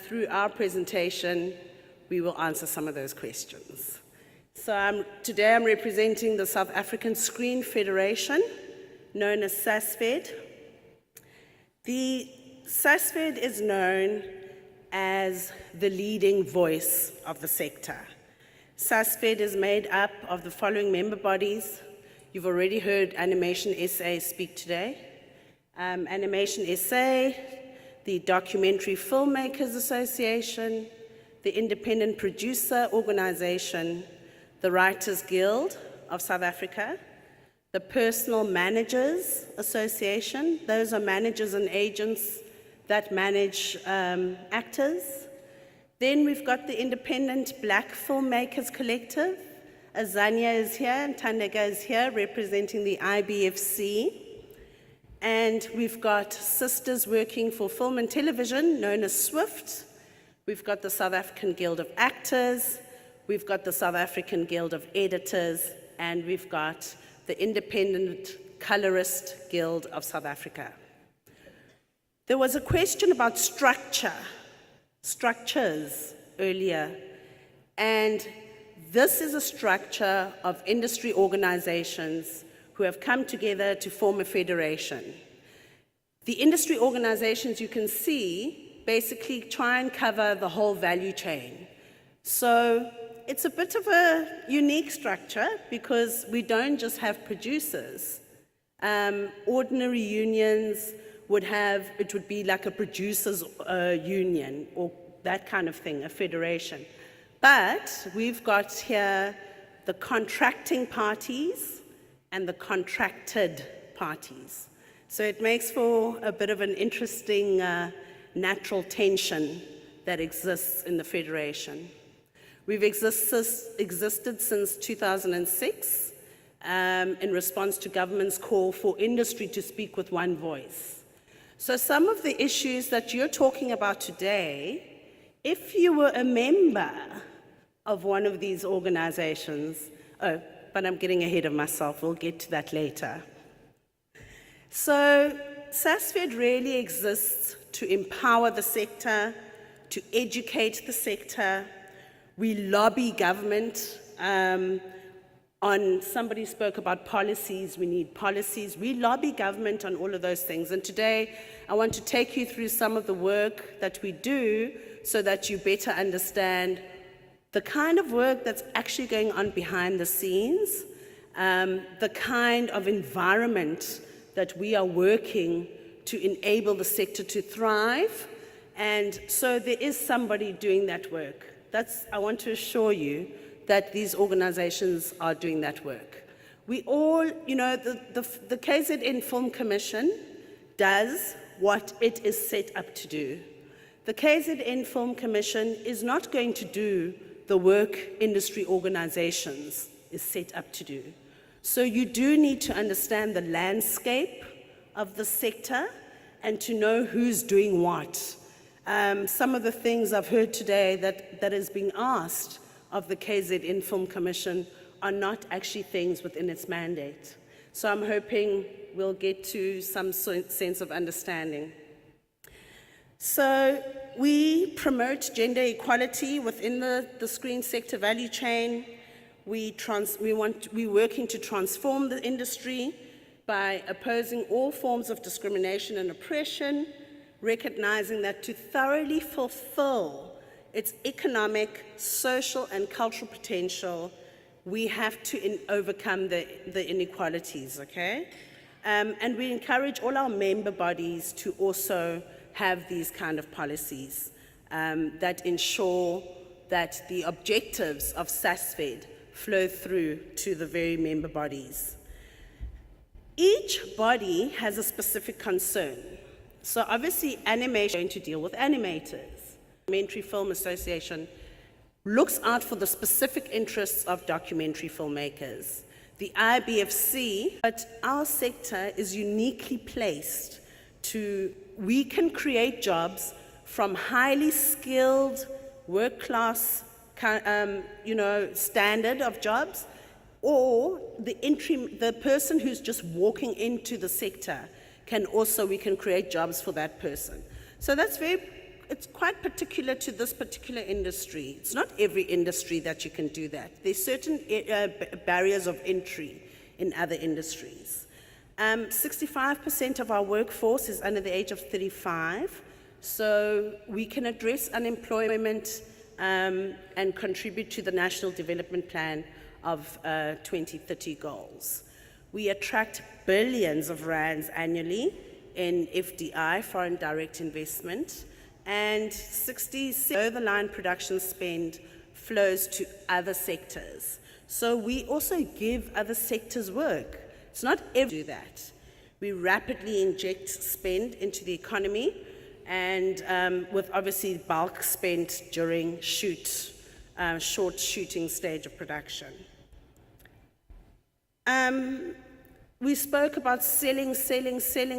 through our presentation, we will answer some of those questions. So today I'm representing the South African Screen Federation, known as SASFED. The SASFED is known as the leading voice of the sector. SASFED is made up of the following member bodies. You've already heard Animation SA speak today. Animation SA, the Documentary Filmmakers Association, the Independent Producer Organization, the Writers Guild of South Africa, the Personal Managers Association. Those are managers and agents that manage actors. Then we've got the Independent Black Filmmakers Collective. Azania is here and Tandega is here representing the IBFC. And we've got Sisters Working for Film and Television, known as SWIFT. We've got the South African Guild of Actors. We've got the South African Guild of Editors. And we've got the Independent Colorist Guild of South Africa. There was a question about structures earlier, and this is a structure of industry organizations who have come together to form a federation. The industry organizations you can see basically try and cover the whole value chain. So it's a bit of a unique structure because we don't just have producers. Ordinary unions would have, it would be like a producers union or that kind of thing, a federation. But we've got here the contracting parties and the contracted parties. So it makes for a bit of an interesting natural tension that exists in the federation. We've existed since 2006 in response to government's call for industry to speak with one voice. So some of the issues that you're talking about today, if you were a member of one of these organizations, but I'm getting ahead of myself, we'll get to that later. So SASFED really exists to empower the sector, to educate the sector. We lobby government on, somebody spoke about policies, we need policies. We lobby government on all of those things. And today, I want to take you through some of the work that we do so that you better understand the kind of work that's actually going on behind the scenes, the kind of environment that we are working to enable the sector to thrive. And so there is somebody doing that work. I want to assure you that these organizations are doing that work. We all, the KZN Film Commission does what it is set up to do. The KZN Film Commission is not going to do the work industry organizations is set up to do. So you do need to understand the landscape of the sector and to know who's doing what. Some of the things I've heard today that is being asked of the KZN Film Commission are not actually things within its mandate. So I'm hoping we'll get to some sense of understanding. So we promote gender equality within the screen sector value chain. We're working to transform the industry by opposing all forms of discrimination and oppression, recognizing that to thoroughly fulfill its economic, social, and cultural potential, we have to overcome the inequalities, okay? And we encourage all our member bodies to also have these kind of policies that ensure that the objectives of SASFED flow through to the very member bodies. Each body has a specific concern. So obviously animation is going to deal with animators. Documentary Film Association looks out for the specific interests of documentary filmmakers. The IBFC, but our sector is uniquely placed we can create jobs from highly skilled, work-class, standard of jobs, or the person who's just walking into the sector we can create jobs for that person. So it's quite particular to this particular industry. It's not every industry that you can do that. There's certain barriers of entry in other industries. 65% of our workforce is under the age of 35, so we can address unemployment and contribute to the National Development Plan of 2030 goals. We attract billions of rands annually in FDI, foreign direct investment, and 60 below-the-line production spend flows to other sectors. So we also give other sectors work. It's not every do that. We rapidly inject spend into the economy, and with obviously bulk spent during short shooting stage of production. We spoke about selling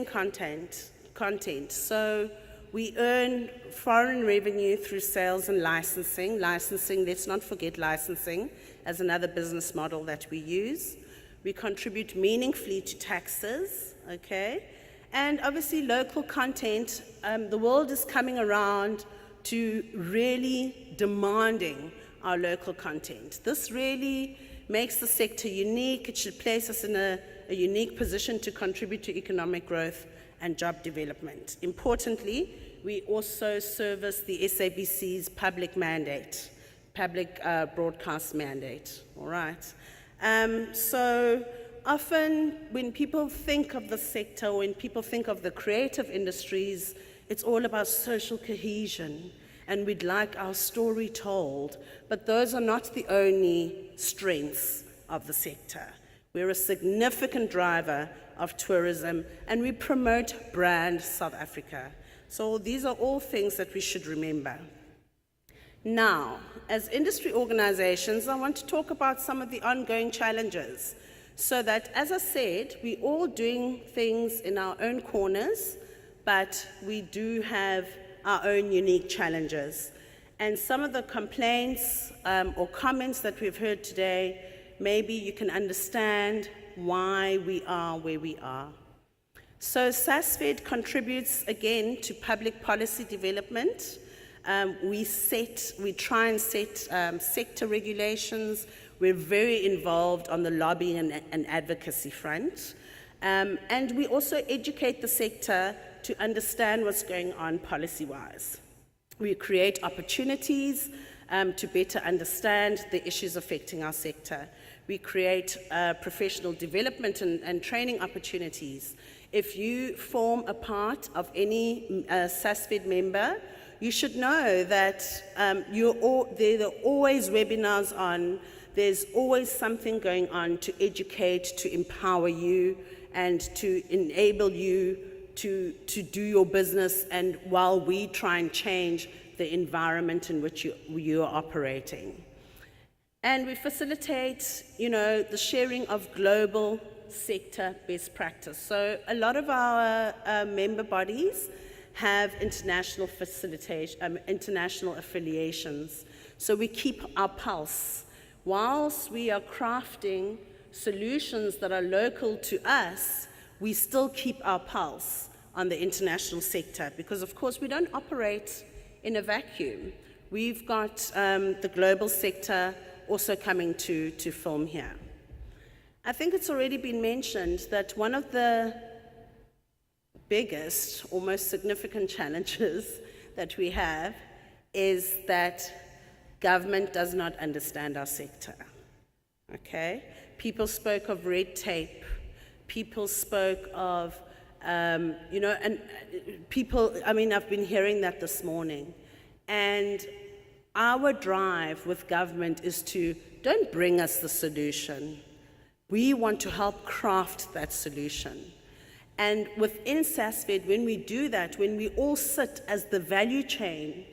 content. So we earn foreign revenue through sales and licensing. Let's not forget licensing as another business model that we use. We contribute meaningfully to taxes, okay? And obviously local content, the world is coming around to really demanding our local content. This really makes the sector unique. It should place us in a unique position to contribute to economic growth and job development. Importantly, we also service the SABC's public broadcast mandate, all right? So often when people think of the sector, when people think of the creative industries, it's all about social cohesion, and we'd like our story told, but those are not the only strengths of the sector. We're a significant driver of tourism, and we promote brand South Africa. So these are all things that we should remember. Now, as industry organizations, I want to talk about some of the ongoing challenges, so that, as I said, we're all doing things in our own corners, but we do have our own unique challenges. And some of the complaints or comments that we've heard today, maybe you can understand why we are where we are. So SASFED contributes again to public policy development. We try and set sector regulations. We're very involved on the lobbying and advocacy front. And we also educate the sector to understand what's going on policy-wise. We create opportunities to better understand the issues affecting our sector. We create professional development and training opportunities. If you form a part of any SASFED member, you should know that there are always webinars on, there's always something going on to educate, to empower you, and to enable you to do your business, and while we try and change the environment in which you are operating. And we facilitate, the sharing of global sector best practice. So a lot of our member bodies have international affiliations. So we keep our pulse. Whilst we are crafting solutions that are local to us, we still keep our pulse on the international sector, because of course we don't operate in a vacuum. We've got the global sector also coming to film here. I think it's already been mentioned that one of the biggest or most significant challenges that we have is that government does not understand our sector, okay? People spoke of red tape. People spoke of You know, and people, I mean, I've been hearing that this morning. And our drive with government is to, don't bring us the solution. We want to help craft that solution. And within SASFED, when we do that, when we all sit as the value chain,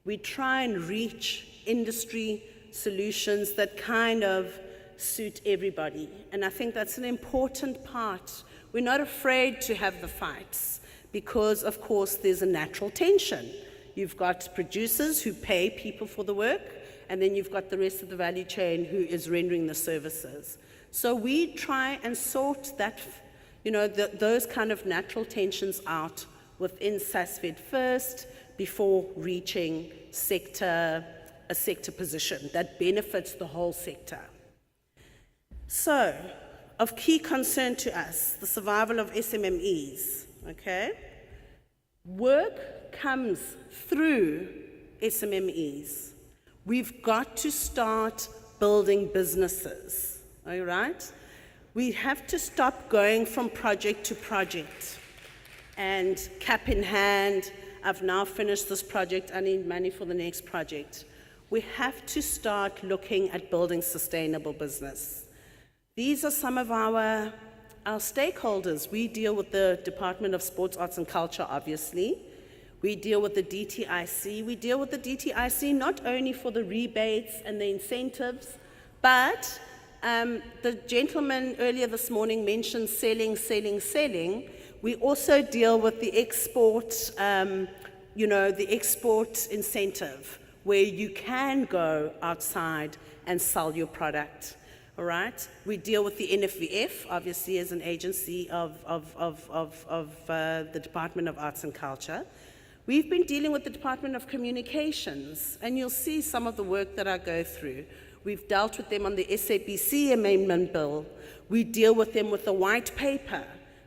we try and reach industry solutions that kind of suit everybody. And I think that's an important part. We're not afraid to have the fights because, of course, there's a natural tension. You've got producers who pay people for the work, and then you've got the rest of the value chain who is rendering the services. So we try and sort that, you know, those kind of natural tensions out within SASFED first before reaching a sector position that benefits the whole sector. So, of key concern to us, the survival of SMMEs, okay? Work comes through SMMEs. We've got to start building businesses, all right? We have to stop going from project to project and cap in hand, I've now finished this project, I need money for the next project. We have to start looking at building sustainable business. These are some of our stakeholders. We deal with the Department of Sports, Arts and Culture, obviously. We deal with the DTIC. We deal with the DTIC not only for the rebates and the incentives, but the gentleman earlier this morning mentioned selling. We also deal with the export, the export incentive, where you can go outside and sell your product. All right. We deal with the NFVF, obviously, as an agency of the Department of Arts and Culture. We've been dealing with the Department of Communications, and you'll see some of the work that I go through. We've dealt with them on the SABC Amendment Bill. We deal with them with the white paper.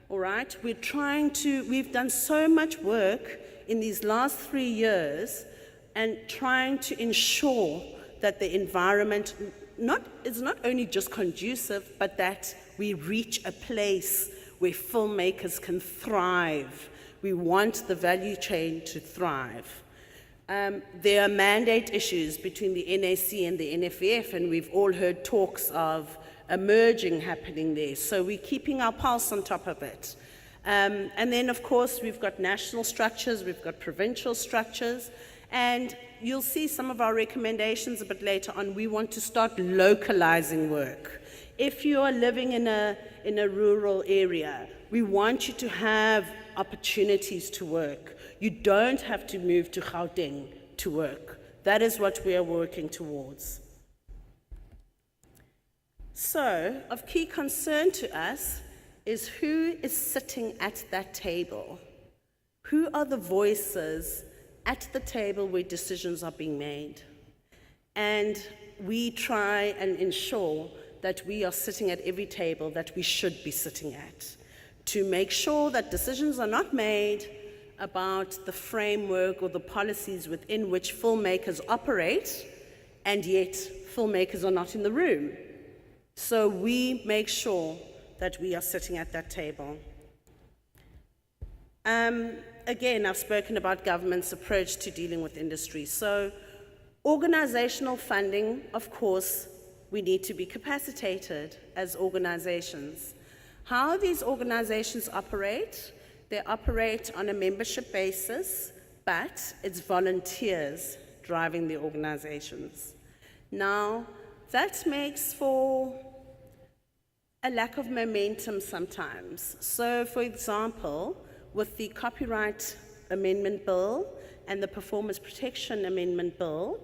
All right. We've done so much work in these last 3 years and trying to ensure that the environment is not only just conducive, but that we reach a place where filmmakers can thrive. We want the value chain to thrive. There are mandate issues between the NAC and the NFVF, and we've all heard talks of a merging happening there. So we're keeping our pulse on top of it. And then, of course, we've got national structures, we've got provincial structures, and you'll see some of our recommendations a bit later on. We want to start localizing work. If you are living in a rural area, we want you to have opportunities to work. You don't have to move to Gauteng to work. That is what we are working towards. So, of key concern to us is who is sitting at that table? Who are the voices at the table where decisions are being made? And we try and ensure that we are sitting at every table that we should be sitting at, to make sure that decisions are not made about the framework or the policies within which filmmakers operate, and yet filmmakers are not in the room. So we make sure that we are sitting at that table. Again, I've spoken about government's approach to dealing with industry. So organizational funding, of course, we need to be capacitated as organizations. How these organizations operate, they operate on a membership basis, but it's volunteers driving the organizations. Now, that makes for a lack of momentum sometimes. So, for example, with the Copyright Amendment Bill and the Performance Protection Amendment Bill,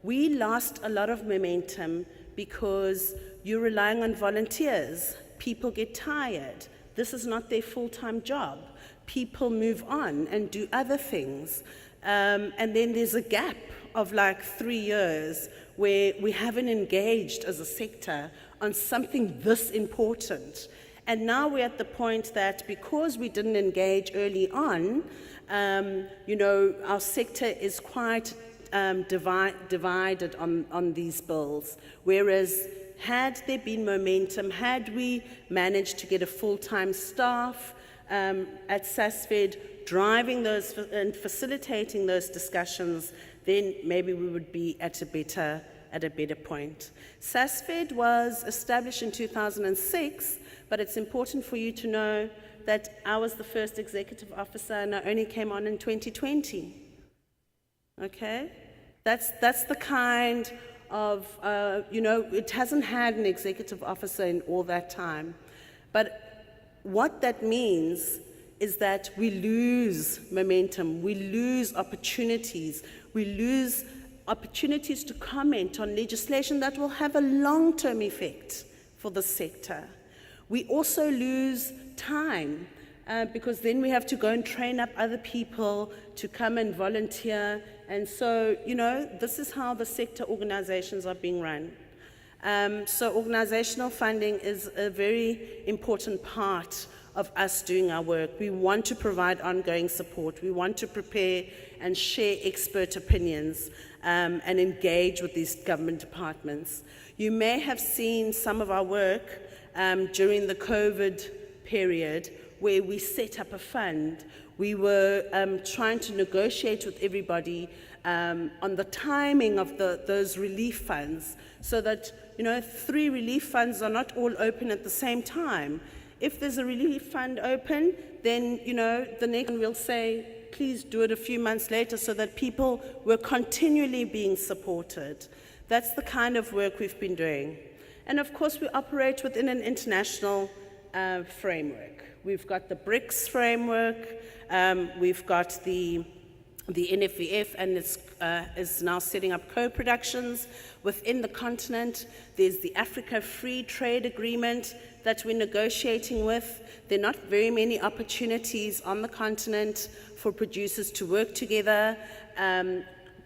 we lost a lot of momentum because you're relying on volunteers. People get tired. This is not their full-time job. People move on and do other things. And then there's a gap of like 3 years where we haven't engaged as a sector on something this important. And now we're at the point that because we didn't engage early on, our sector is quite divided on these bills. Whereas had there been momentum, had we managed to get a full-time staff, at SASFED, driving those and facilitating those discussions, then maybe we would be at a better point. SASFED was established in 2006, but it's important for you to know that I was the first executive officer and I only came on in 2020. Okay? That's the kind of, it hasn't had an executive officer in all that time. But what that means is that we lose momentum, we lose opportunities, we lose opportunities to comment on legislation that will have a long-term effect for the sector. We also lose time because then we have to go and train up other people to come and volunteer. And so, this is how the sector organizations are being run. So organizational funding is a very important part of us doing our work. We want to provide ongoing support. We want to prepare and share expert opinions and engage with these government departments. You may have seen some of our work during the COVID period where we set up a fund. We were trying to negotiate with everybody on the timing of those relief funds so that 3 relief funds are not all open at the same time. If there's a relief fund open, then the next one will say, please do it a few months later so that people were continually being supported. That's the kind of work we've been doing. And of course, we operate within an international framework. We've got the BRICS framework, we've got the NFVF, and it's is now setting up co-productions within the continent. There's the Africa Free Trade Agreement that we're negotiating with. There are not very many opportunities on the continent for producers to work together.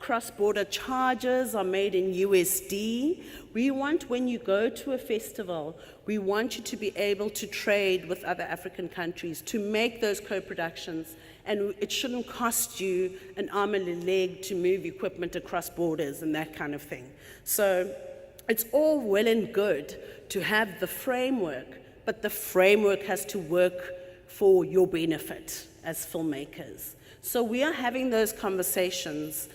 Cross-border charges are made in USD. We want, when you go to a festival, we want you to be able to trade with other African countries, to make those co-productions, and it shouldn't cost you an arm and a leg to move equipment across borders and that kind of thing. So it's all well and good to have the framework, but the framework has to work for your benefit as filmmakers. So we are having those conversations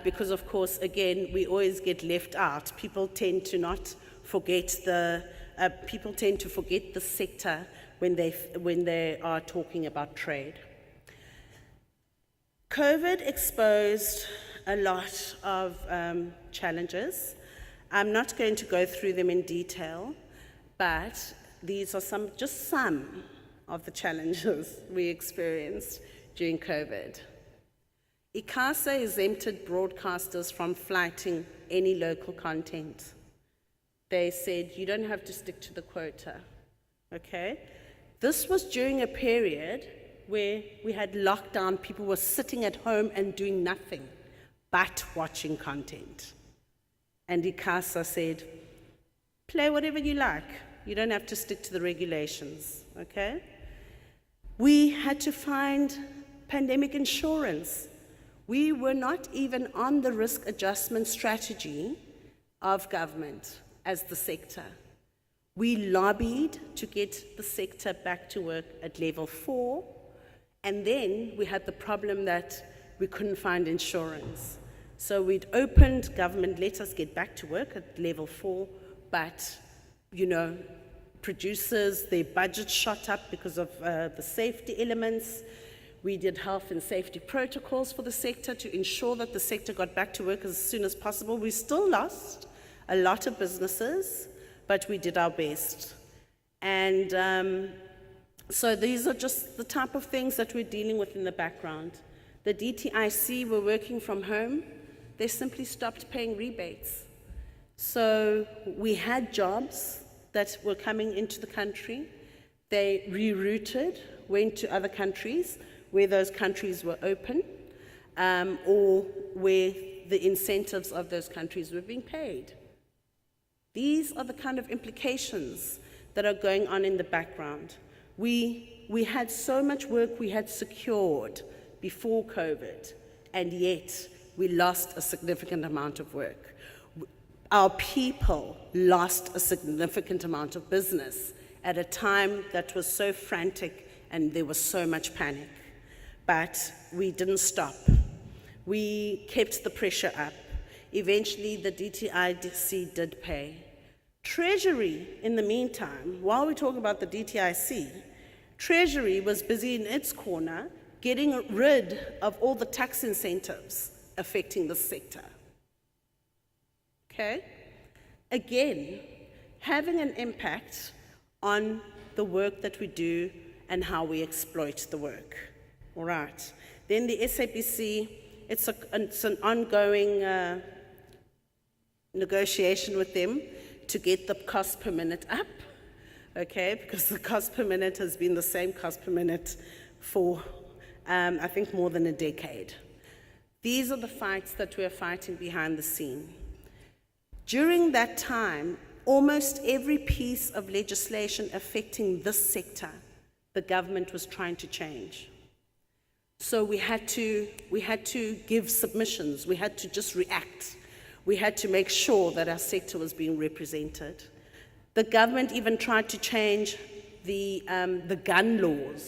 because, of course, again, we always get left out. People tend to not forget the sector when they are talking about trade. COVID exposed a lot of challenges. I'm not going to go through them in detail, but these are just some of the challenges we experienced during COVID. ICASA exempted broadcasters from flighting any local content. They said, you don't have to stick to the quota, okay? This was during a period where we had lockdown, people were sitting at home and doing nothing but watching content. And ICASA said, play whatever you like. You don't have to stick to the regulations, okay? We had to find pandemic insurance. We were not even on the risk adjustment strategy of government as the sector. We lobbied to get the sector back to work at level 4, and then we had the problem that we couldn't find insurance. So we'd opened, government let us get back to work at level 4, but, producers, their budget shot up because of the safety elements. We did health and safety protocols for the sector to ensure that the sector got back to work as soon as possible. We still lost a lot of businesses, but we did our best. And so these are just the type of things that we're dealing with in the background. The DTIC were working from home. They simply stopped paying rebates. So we had jobs that were coming into the country. They rerouted, went to other countries where those countries were open, or where the incentives of those countries were being paid. These are the kind of implications that are going on in the background. We had so much work we had secured before COVID, and yet we lost a significant amount of work. Our people lost a significant amount of business at a time that was so frantic and there was so much panic. But we didn't stop. We kept the pressure up. Eventually, the DTIC did pay. Treasury, in the meantime, while we talk about the DTIC, Treasury was busy in its corner getting rid of all the tax incentives affecting the sector. Okay? Again, having an impact on the work that we do and how we exploit the work. All right. Then the SABC, it's an ongoing negotiation with them to get the cost per minute up, okay, because the cost per minute has been the same cost per minute for, I think, more than a decade. These are the fights that we are fighting behind the scene. During that time, almost every piece of legislation affecting this sector, the government was trying to change. So we had to give submissions, we had to just react. We had to make sure that our sector was being represented. The government even tried to change the gun laws